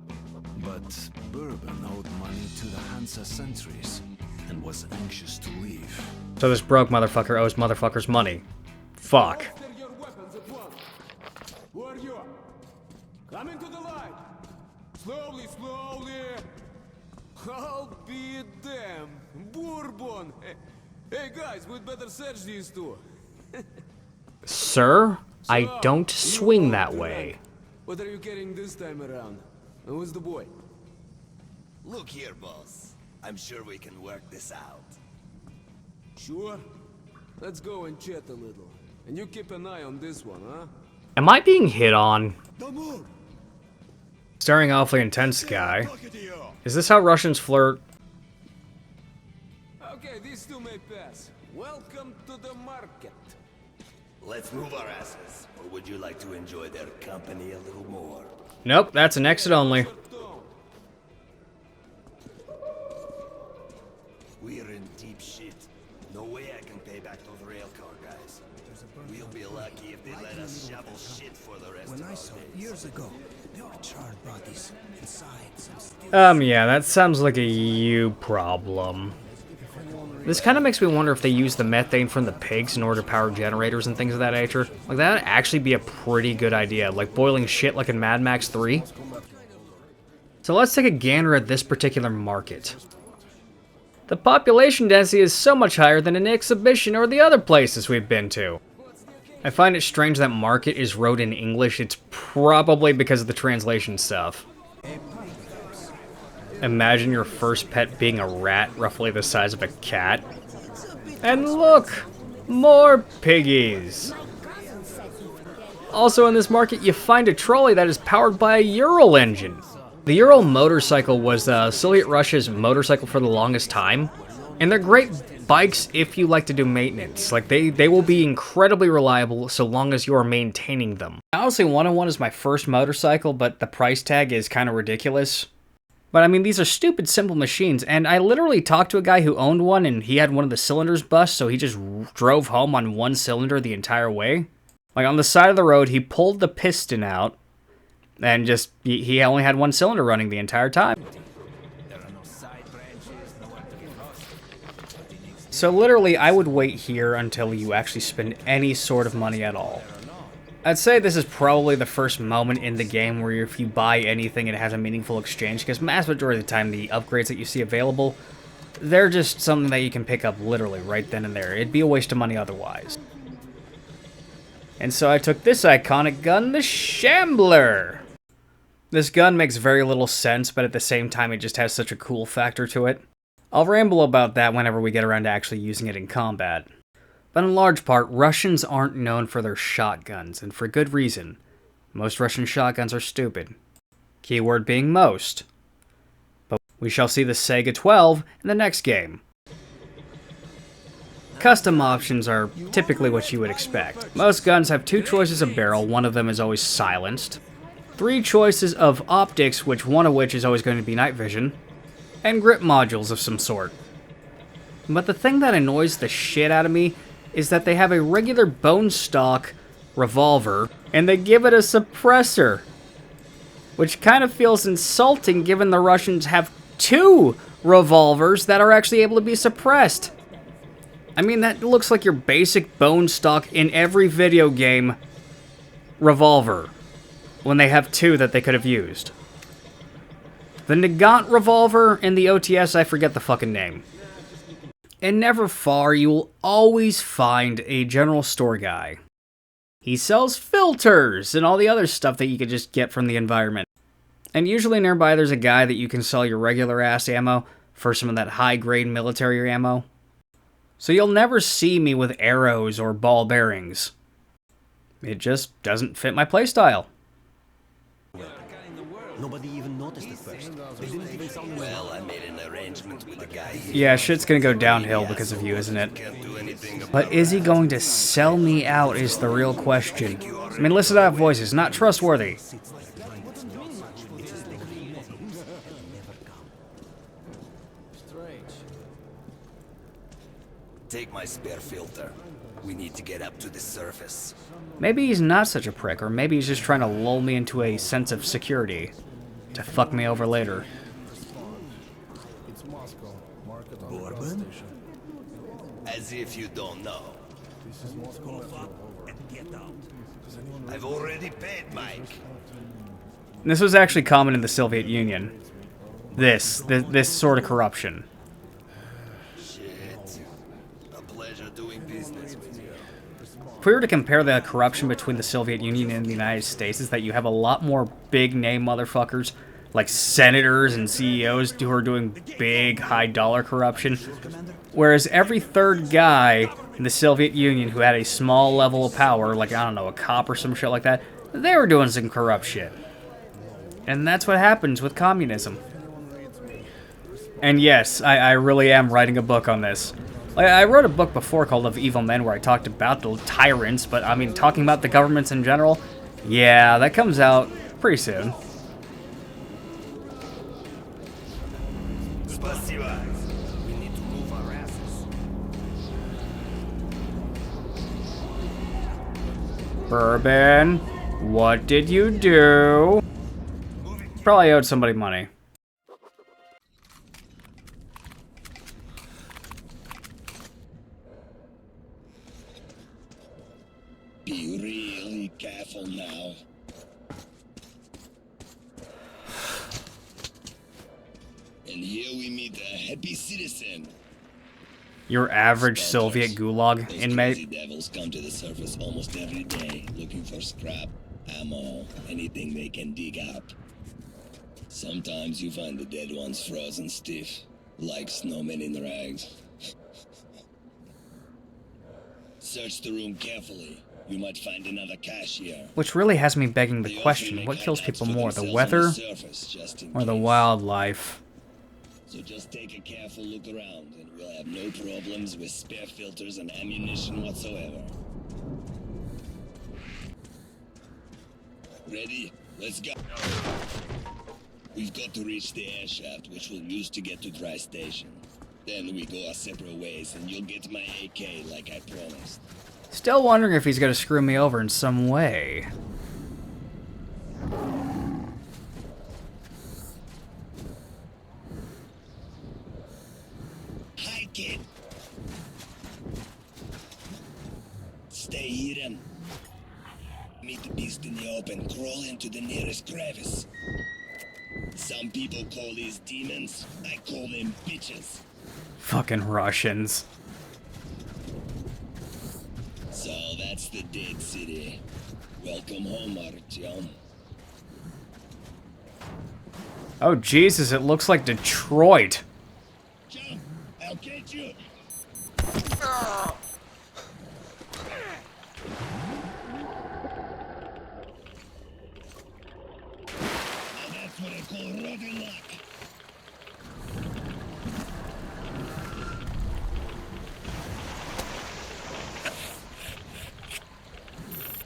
But Bourbon owed money to the Hansa sentries and was anxious to leave. So this broke motherfucker owes motherfuckers money. Fuck. Holster your weapons at once. Who are you? Come into the light. Slowly, slowly. I'll be damned. Bourbon. Hey guys, we'd better search these two. Sir, I don't swing that way. What are you carrying this time around? And who's the boy? Look here, boss. I'm sure we can work this out. Sure. Let's go and chat a little. And you keep an eye on this one, huh? Am I being hit on? Don't move! Staring awfully intense guy. Is this how Russians flirt? Okay, these two may pass. Welcome to the market. Let's move our asses. Or would you like to enjoy their company a little more? Nope, that's an exit only. We're in deep shit. No way I can pay back those railcar guys. We'll be lucky if they let us shovel shit for the rest of our days. Years ago, there were charred bodies inside some Yeah, that sounds like a you problem. This kind of makes me wonder if they use the methane from the pigs in order to power generators and things of that nature. Like, that would actually be a pretty good idea, like boiling shit like in Mad Max 3. So let's take a gander at this particular market. The population density is so much higher than an exhibition or the other places we've been to. I find it strange that market is wrote in English. It's probably because of the translation stuff. Imagine your first pet being a rat roughly the size of a cat. And look! More piggies! Also in this market you find a trolley that is powered by a Ural engine. The Ural motorcycle was Soviet Russia's motorcycle for the longest time. And they're great bikes if you like to do maintenance. Like, they will be incredibly reliable so long as you are maintaining them. I honestly wanted one as my first motorcycle, but the price tag is kind of ridiculous. But I mean, these are stupid simple machines, and I literally talked to a guy who owned one, and he had one of the cylinders bust, so he just drove home on one cylinder the entire way. Like, on the side of the road, he pulled the piston out, and just, he only had one cylinder running the entire time. So literally, I would wait here until you actually spend any sort of money at all. I'd say this is probably the first moment in the game where if you buy anything, it has a meaningful exchange, because mass majority of the time, the upgrades that you see available, they're just something that you can pick up literally right then and there. It'd be a waste of money otherwise. And so I took this iconic gun, the Shambler. This gun makes very little sense, but at the same time, it just has such a cool factor to it. I'll ramble about that whenever we get around to actually using it in combat. But in large part, Russians aren't known for their shotguns, and for good reason. Most Russian shotguns are stupid. Keyword being most. But we shall see the Sega 12 in the next game. Custom options are typically what you would expect. Most guns have 2 choices of barrel, one of them is always silenced. 3 choices of optics, one of which is always going to be night vision. And grip modules of some sort. But the thing that annoys the shit out of me is that they have a regular bone stock revolver, and they give it a suppressor. Which kind of feels insulting given the Russians have 2 revolvers that are actually able to be suppressed. I mean, that looks like your basic bone stock in every video game revolver, when they have 2 that they could have used. The Nagant revolver and the OTS, I forget the fucking name. In Never Far, you will always find a general store guy. He sells filters and all the other stuff that you could just get from the environment. And usually nearby there's a guy that you can sell your regular ass ammo for some of that high grade military ammo. So you'll never see me with arrows or ball bearings. It just doesn't fit my playstyle. Nobody even noticed at first. They didn't even sound Well, I made an arrangement with the guy here. Yeah, shit's gonna go downhill because of you, isn't it? But is he going to sell me out is the real question. I mean, listen to that voice, it's not trustworthy. Take my spare filter. We need to get up to the surface. Maybe he's not such a prick, or maybe he's just trying to lull me into a sense of security. To fuck me over later. Bourbon? As if you don't know. I've already paid, Mike. This was actually common in the Soviet Union. This sort of corruption. Shit. A pleasure doing business with you. If we were to compare the corruption between the Soviet Union and the United States, is that you have a lot more big name motherfuckers, like senators and CEOs who are doing big, high dollar corruption. Whereas every third guy in the Soviet Union who had a small level of power, like, I don't know, a cop or some shit like that, they were doing some corrupt shit. And that's what happens with communism. And yes, I really am writing a book on this. I wrote a book before called Of Evil Men where I talked about the tyrants, but I mean, talking about the governments in general, yeah, that comes out pretty soon. Spasiba. We need to move our asses. Bourbon, what did you do? Probably owed somebody money. Be really careful now. And here we meet a happy citizen. Your average Soviet gulag Those inmate? crazy devils come to the surface almost every day, looking for scrap, ammo, anything they can dig up. Sometimes you find the dead ones frozen stiff, like snowmen in rags. Search the room carefully. You might find another cache here. Which really has me begging the question, what kills people more, the weather or the wildlife? So just take a careful look around, and we'll have no problems with spare filters and ammunition whatsoever. Ready? Let's go. We've got to reach the air shaft, which we'll use to get to Dry Station. Then we go our separate ways, and you'll get my AK like I promised. Still wondering if he's gonna screw me over in some way. Hi, kid. Hey, Eden. Meet the beast in the open. Crawl into the nearest crevice. Some people call these demons. I call them bitches. Fucking Russians. So that's the dead city. Welcome home, Artyom. Oh, Jesus, it looks like Detroit. Jump! I'll get you! Now that's what I call rotten luck.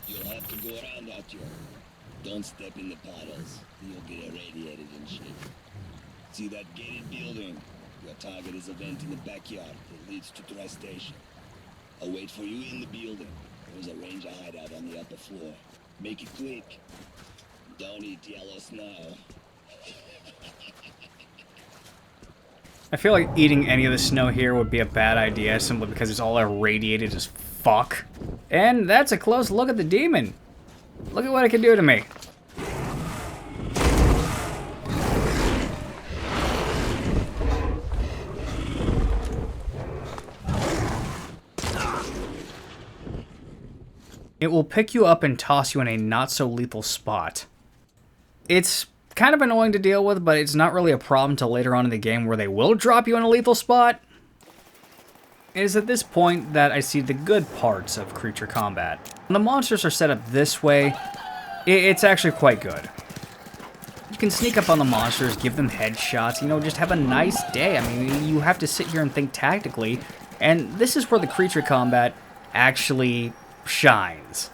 You'll have to go around out here. Don't step in the puddles. You'll get irradiated and shit. See that gated building? Your target is a vent in the backyard that leads to the rest station. I'll wait for you in the building. There's a ranger hideout on the upper floor. Make it quick. Don't eat yellow snow. I feel like eating any of the snow here would be a bad idea simply because it's all irradiated as fuck. And that's a close look at the demon. Look at what it can do to me. It will pick you up and toss you in a not-so-lethal spot. It's kind of annoying to deal with, but it's not really a problem till later on in the game where they will drop you in a lethal spot. It is at this point that I see the good parts of creature combat. When the monsters are set up this way, it's actually quite good. You can sneak up on the monsters, give them headshots, you know, just have a nice day. I mean, you have to sit here and think tactically, and this is where the creature combat actually shines.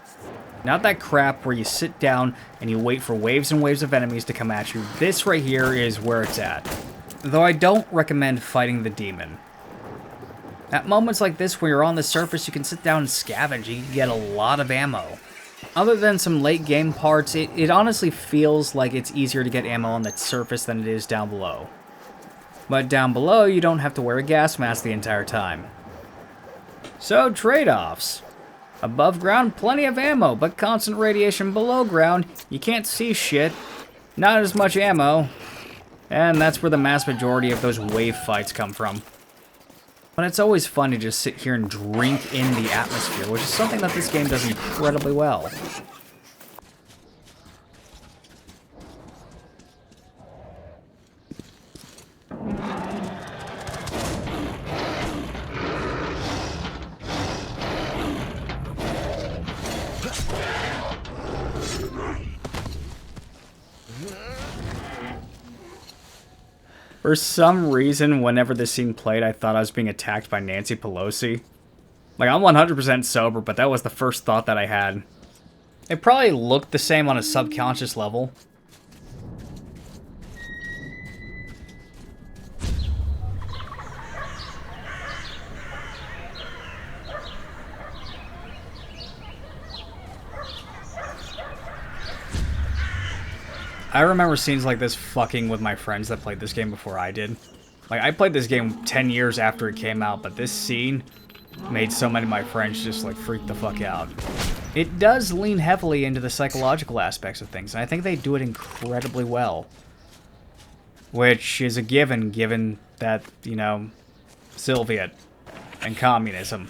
Not that crap where you sit down and you wait for waves and waves of enemies to come at you. This right here is where it's at. Though I don't recommend fighting the demon. At moments like this where you're on the surface, you can sit down and scavenge. You can get a lot of ammo. Other than some late game parts, it honestly feels like it's easier to get ammo on the surface than it is down below. But down below, you don't have to wear a gas mask the entire time. So, trade-offs. Above ground, plenty of ammo, but constant radiation below ground, you can't see shit. Not as much ammo. And that's where the mass majority of those wave fights come from. But it's always fun to just sit here and drink in the atmosphere, which is something that this game does incredibly well. For some reason, whenever this scene played, I thought I was being attacked by Nancy Pelosi. Like, I'm 100% sober, but that was the first thought that I had. It probably looked the same on a subconscious level. I remember scenes like this fucking with my friends that played this game before I did. Like, I played this game 10 years after it came out, but this scene made so many of my friends just, like, freak the fuck out. It does lean heavily into the psychological aspects of things, and I think they do it incredibly well. Which is a given that, you know, Soviet and communism.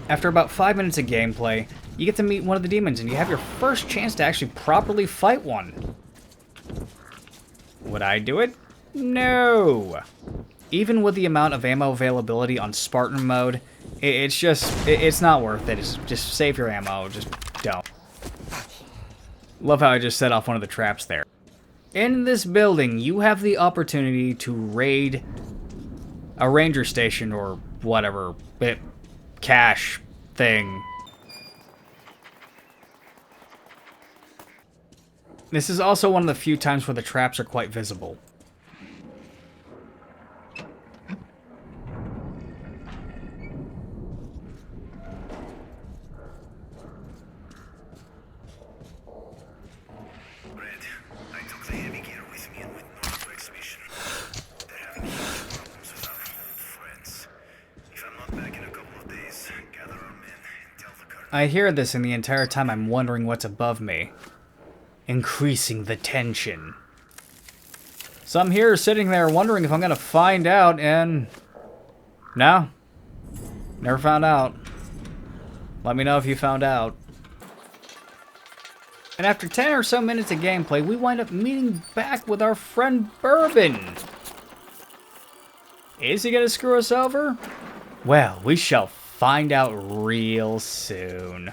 After about 5 minutes of gameplay, you get to meet one of the demons, and you have your first chance to actually properly fight one. Would I do it? No! Even with the amount of ammo availability on Spartan mode, it's not worth it. Just save your ammo, just don't. Love how I just set off one of the traps there. In this building, you have the opportunity to raid a ranger station or whatever, cache thing. This is also one of the few times where the traps are quite visible. Red, I took the heavy gear with me and went north to exhibition. They're having huge problems with our old friends. I hear this, and the entire time I'm wondering what's above me. Increasing the tension. So I'm here sitting there wondering if I'm gonna find out, and... no. Never found out. Let me know if you found out. And after 10 or so minutes of gameplay, we wind up meeting back with our friend Bourbon. Is he gonna screw us over? Well, we shall find out real soon.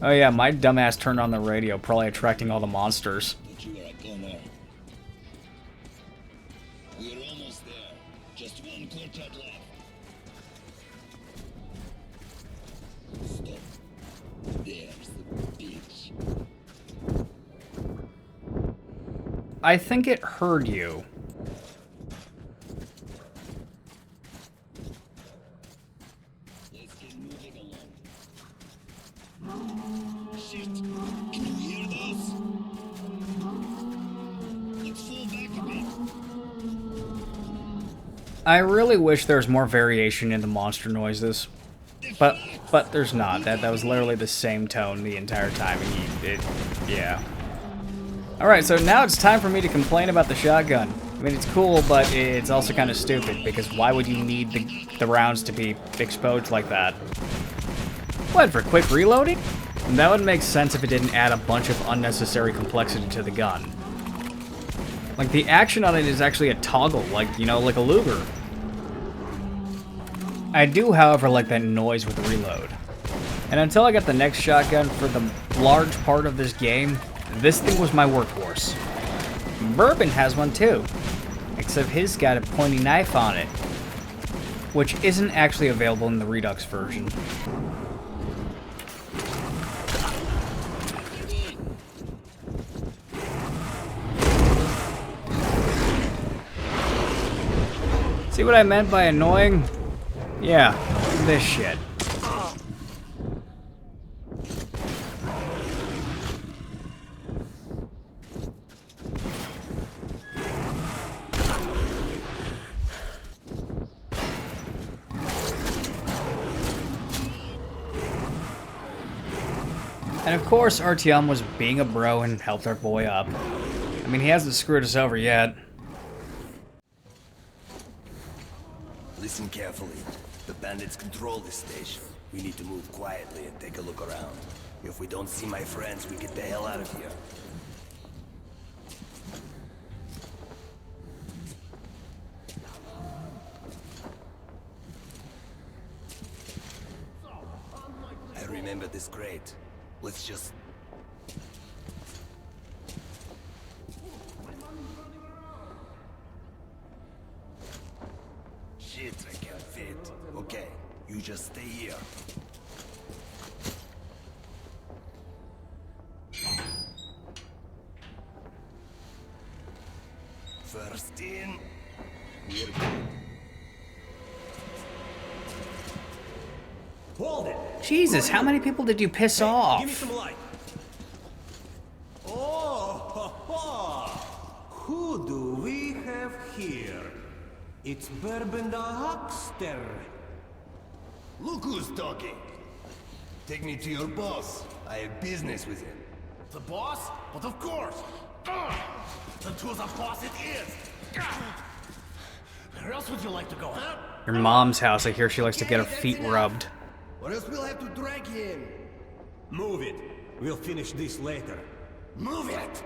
Oh yeah, my dumbass turned on the radio, probably attracting all the monsters. But you are a goner. We're almost there. Just one quartet left. Stop. There's the bitch. I think it heard you. Let's get moving along. Shit. Can you hear those? Let's fall back a bit. I really wish there was more variation in the monster noises. But there's not. That was literally the same tone the entire time. Yeah. Alright, so now it's time for me to complain about the shotgun. I mean, it's cool, but it's also kind of stupid, because why would you need the rounds to be exposed like that? What, for quick reloading? That would make sense if it didn't add a bunch of unnecessary complexity to the gun. Like, the action on it is actually a toggle, like, you know, like a Luger. I do, however, like that noise with the reload. And until I got the next shotgun for the large part of this game, this thing was my workhorse. Bourbon has one too, except his got a pointy knife on it, which isn't actually available in the Redux version. See what I meant by annoying? Yeah, this shit. And of course, Artyom was being a bro and helped our boy up. I mean, he hasn't screwed us over yet. Listen carefully. The bandits control this station. We need to move quietly and take a look around. If we don't see my friends, we get the hell out of here. I remember this crate. Let's just... Shit, I can't fit. Okay, you just stay here. First in, we're good. Hold it! Jesus, how many people did you piss off? Give me some light. Oh, ha, ha. Who do we have here? It's Bourbon the Huckster. Look who's talking. Take me to your boss. I have business with him. The boss? But of course. And to the boss it is. Where else would you like to go, huh? Your mom's house, I hear she likes to get her feet rubbed. Or else we'll have to drag him. Move it. We'll finish this later. Move it!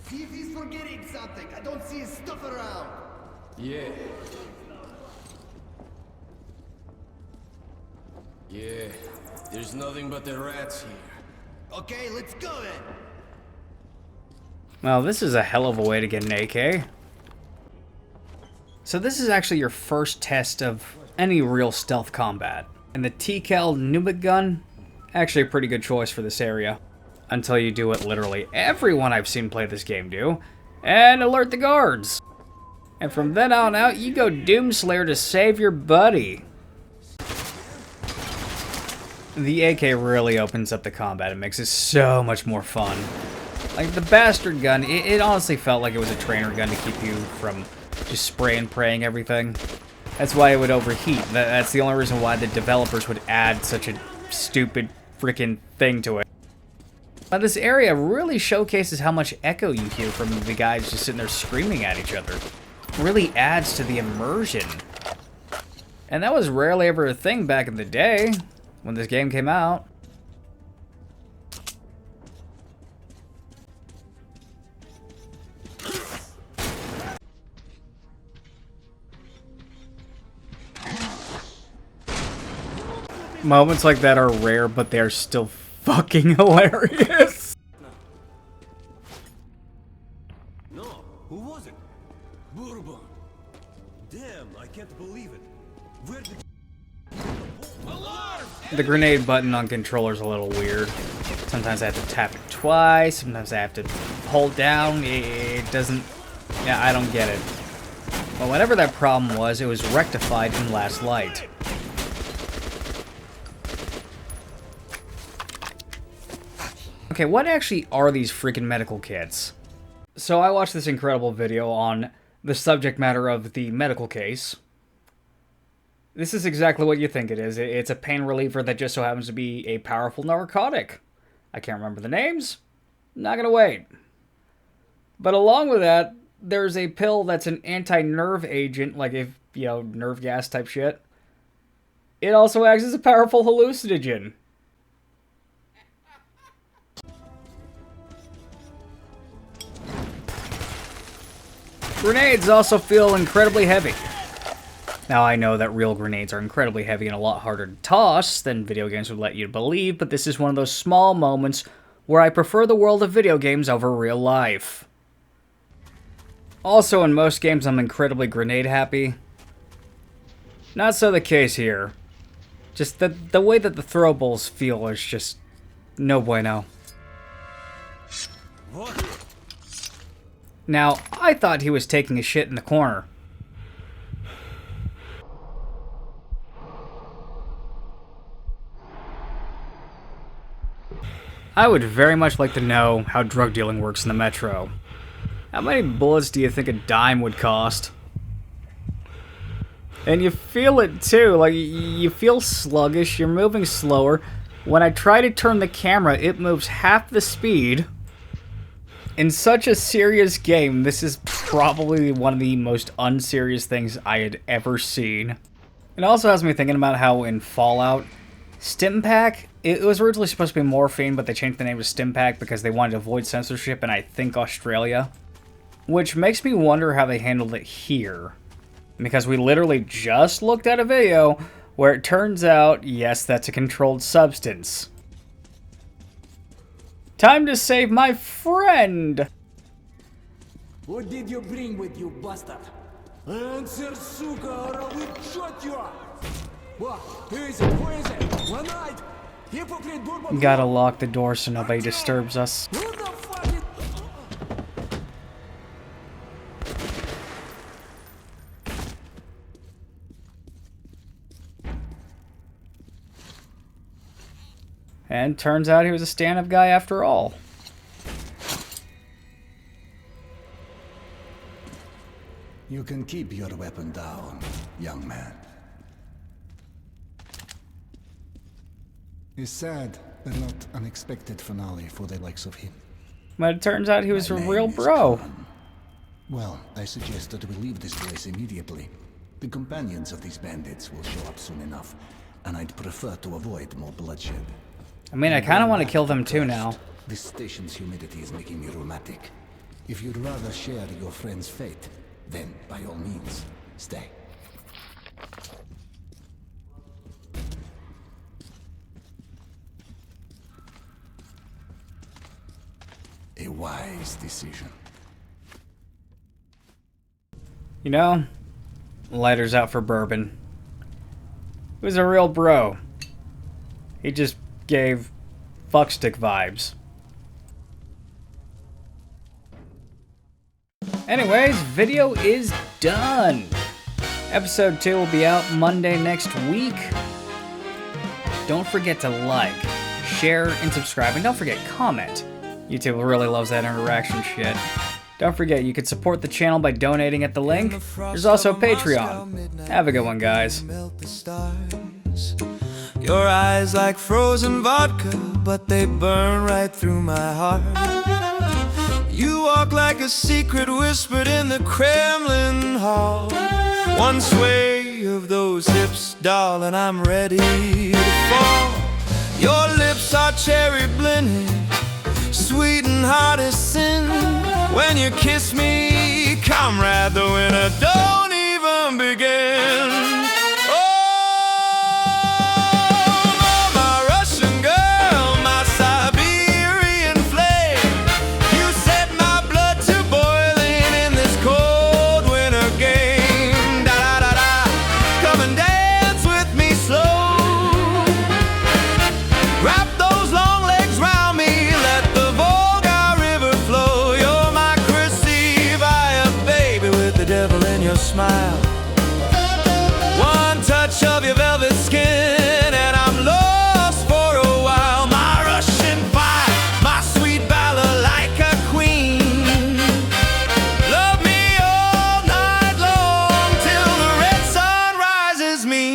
See if he's forgetting something. I don't see his stuff around. Yeah. Yeah, there's nothing but the rats here. Okay, let's go then. Well, this is a hell of a way to get an AK. So this is actually your first test of any real stealth combat. And the TCAL Nubic gun, actually a pretty good choice for this area. Until you do what literally everyone I've seen play this game do, and alert the guards. And from then on out, you go Doomslayer to save your buddy. The AK really opens up the combat and makes it so much more fun. Like, the bastard gun, it honestly felt like it was a trainer gun to keep you from just spray and praying everything. That's why it would overheat. That's the only reason why the developers would add such a stupid freaking thing to it. Now, this area really showcases how much echo you hear from the guys just sitting there screaming at each other. It really adds to the immersion. And that was rarely ever a thing back in the day, when this game came out. Moments like that are rare, but they're still fucking hilarious. No, who was it? Bourbon. Damn, I can't believe it. Where did The grenade button on controller's a little weird. Sometimes I have to tap it twice, sometimes I have to hold down. It doesn't... Yeah, I don't get it. But whatever that problem was, it was rectified in Last Light. Okay, what actually are these freaking medical kits? So I watched this incredible video on the subject matter of the medical case. This is exactly what you think it is. It's a pain reliever that just so happens to be a powerful narcotic. I can't remember the names. Not gonna wait. But along with that, there's a pill that's an anti-nerve agent, like if, you know, nerve gas type shit. It also acts as a powerful hallucinogen. Grenades also feel incredibly heavy. Now, I know that real grenades are incredibly heavy and a lot harder to toss than video games would let you believe, but this is one of those small moments where I prefer the world of video games over real life. Also, in most games, I'm incredibly grenade happy. Not so the case here. Just the way that the throwables feel is just no bueno. What? Now, I thought he was taking a shit in the corner. I would very much like to know how drug dealing works in the Metro. How many bullets do you think a dime would cost? And you feel it too, like you feel sluggish, you're moving slower. When I try to turn the camera, it moves half the speed. In such a serious game, this is probably one of the most unserious things I had ever seen. It also has me thinking about how in Fallout, Stimpack, it was originally supposed to be Morphine, but they changed the name to Stimpack because they wanted to avoid censorship in, I think, Australia. Which makes me wonder how they handled it here. Because we literally just looked at a video where it turns out, yes, that's a controlled substance. Time to save my friend! What did you bring with you, bastard? Answer, suka, or I will shot you! What? Who is it? Who is it? One night! Hypocrite Bourbon! Gotta lock the door so nobody disturbs us. Who the fuck is... And turns out he was a stand-up guy after all. You can keep your weapon down, young man. It's sad, but not unexpected finale for the likes of him. But it turns out he was a My real name is bro. Khan. Well, I suggest that we leave this place immediately. The companions of these bandits will show up soon enough, and I'd prefer to avoid more bloodshed. I mean, I kind of want to kill them too now. This station's humidity is making me rheumatic. If you'd rather share your friend's fate, then by all means, stay. A wise decision. You know, lighter's out for bourbon. He was a real bro. He just gave fuckstick vibes. Anyways, video is done. Episode 2 will be out Monday next week. Don't forget to like, share, and subscribe. And don't forget, comment. YouTube really loves that interaction shit. Don't forget, you can support the channel by donating at the link. There's also Patreon. Have a good one, guys. Your eyes like frozen vodka, but they burn right through my heart. You walk like a secret whispered in the Kremlin hall. One sway of those hips, darling, I'm ready to fall. Your lips are cherry blended, sweet and hot as sin. When you kiss me, comrade, the winter don't even begin. Oh, my Russian girl, my Siberian flame, you set my blood to boiling in this cold winter game. Da-da-da-da, come and dance with me slow. Wrap those long legs round me, let the Volga River flow. You're my crucify, baby, with the devil in your smile. One touch of your velvet skin and I'm lost for a while. My Russian fire, my sweet balalaika queen. Love me all night long till the red sun rises me.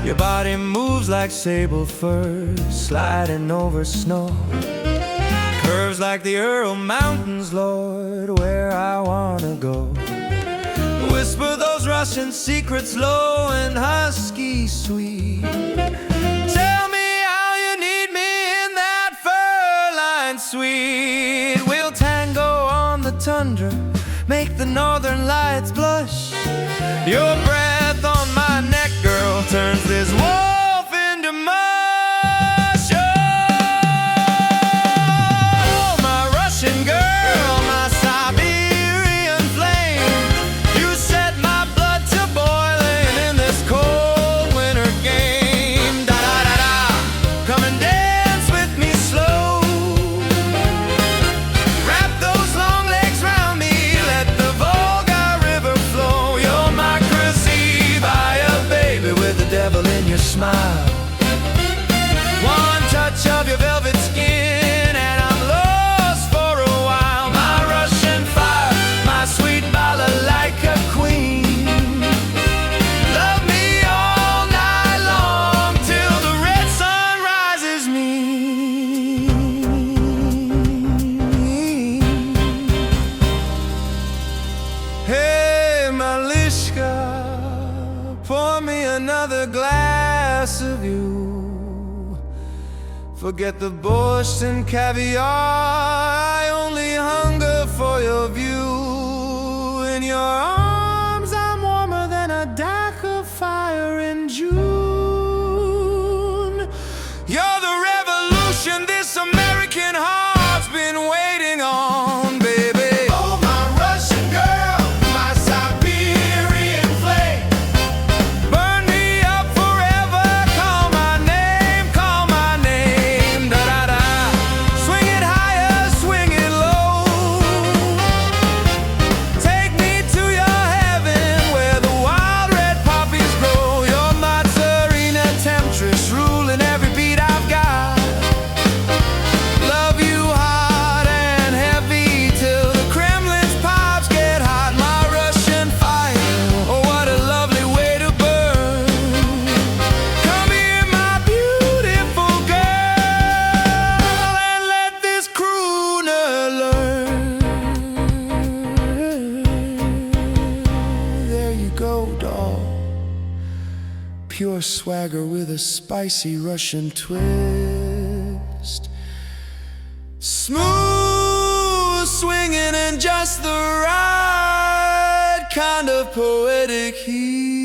Your body moves like sable furs, sliding over snow. Curves like the Ural Mountains, Lord, where I wanna go. Whisper those Russian secrets low and husky sweet. Tell me how you need me in that fur-lined suite. We'll tango on the tundra, make the northern lights blush. Your breath on my neck, girl, turns this wolf into mush. Oh, my Russian girl, my Siberian flame, you set my blood to boiling in this cold winter game. Da-da-da-da, come and dance with me slow. Wrap those long legs round me, let the Volga River flow. You're my crucify, baby, with the devil in your smile. One touch of your velvet skin and I'm lost for a while. My Russian fire, my sweet balalaika queen. Love me all night long till the red sun rises me. Hey, Malishka, pour me another glass of you. Forget the borscht and caviar, I only hunger for your view. In your arms I'm warmer than a dack of fire in June. You're the revolution this American heart's been waiting on, baby. Oh, my Russian girl, my Siberian flame, burn me up forever, call my name, call my name. Da-da-da, swing it higher, swing it low. Take me to your heaven where the wild red poppies grow. You're my Tsarina temptress, ruling every beat I've got. Love you hot and heavy till the Kremlin's pipes get hot. My Russian fire, oh what a lovely way to burn. Come here, my beautiful girl, and let this crooner learn. There you go, doll. Pure swagger with a spicy Russian twist. Smooth swinging in just the right kind of poetic heat.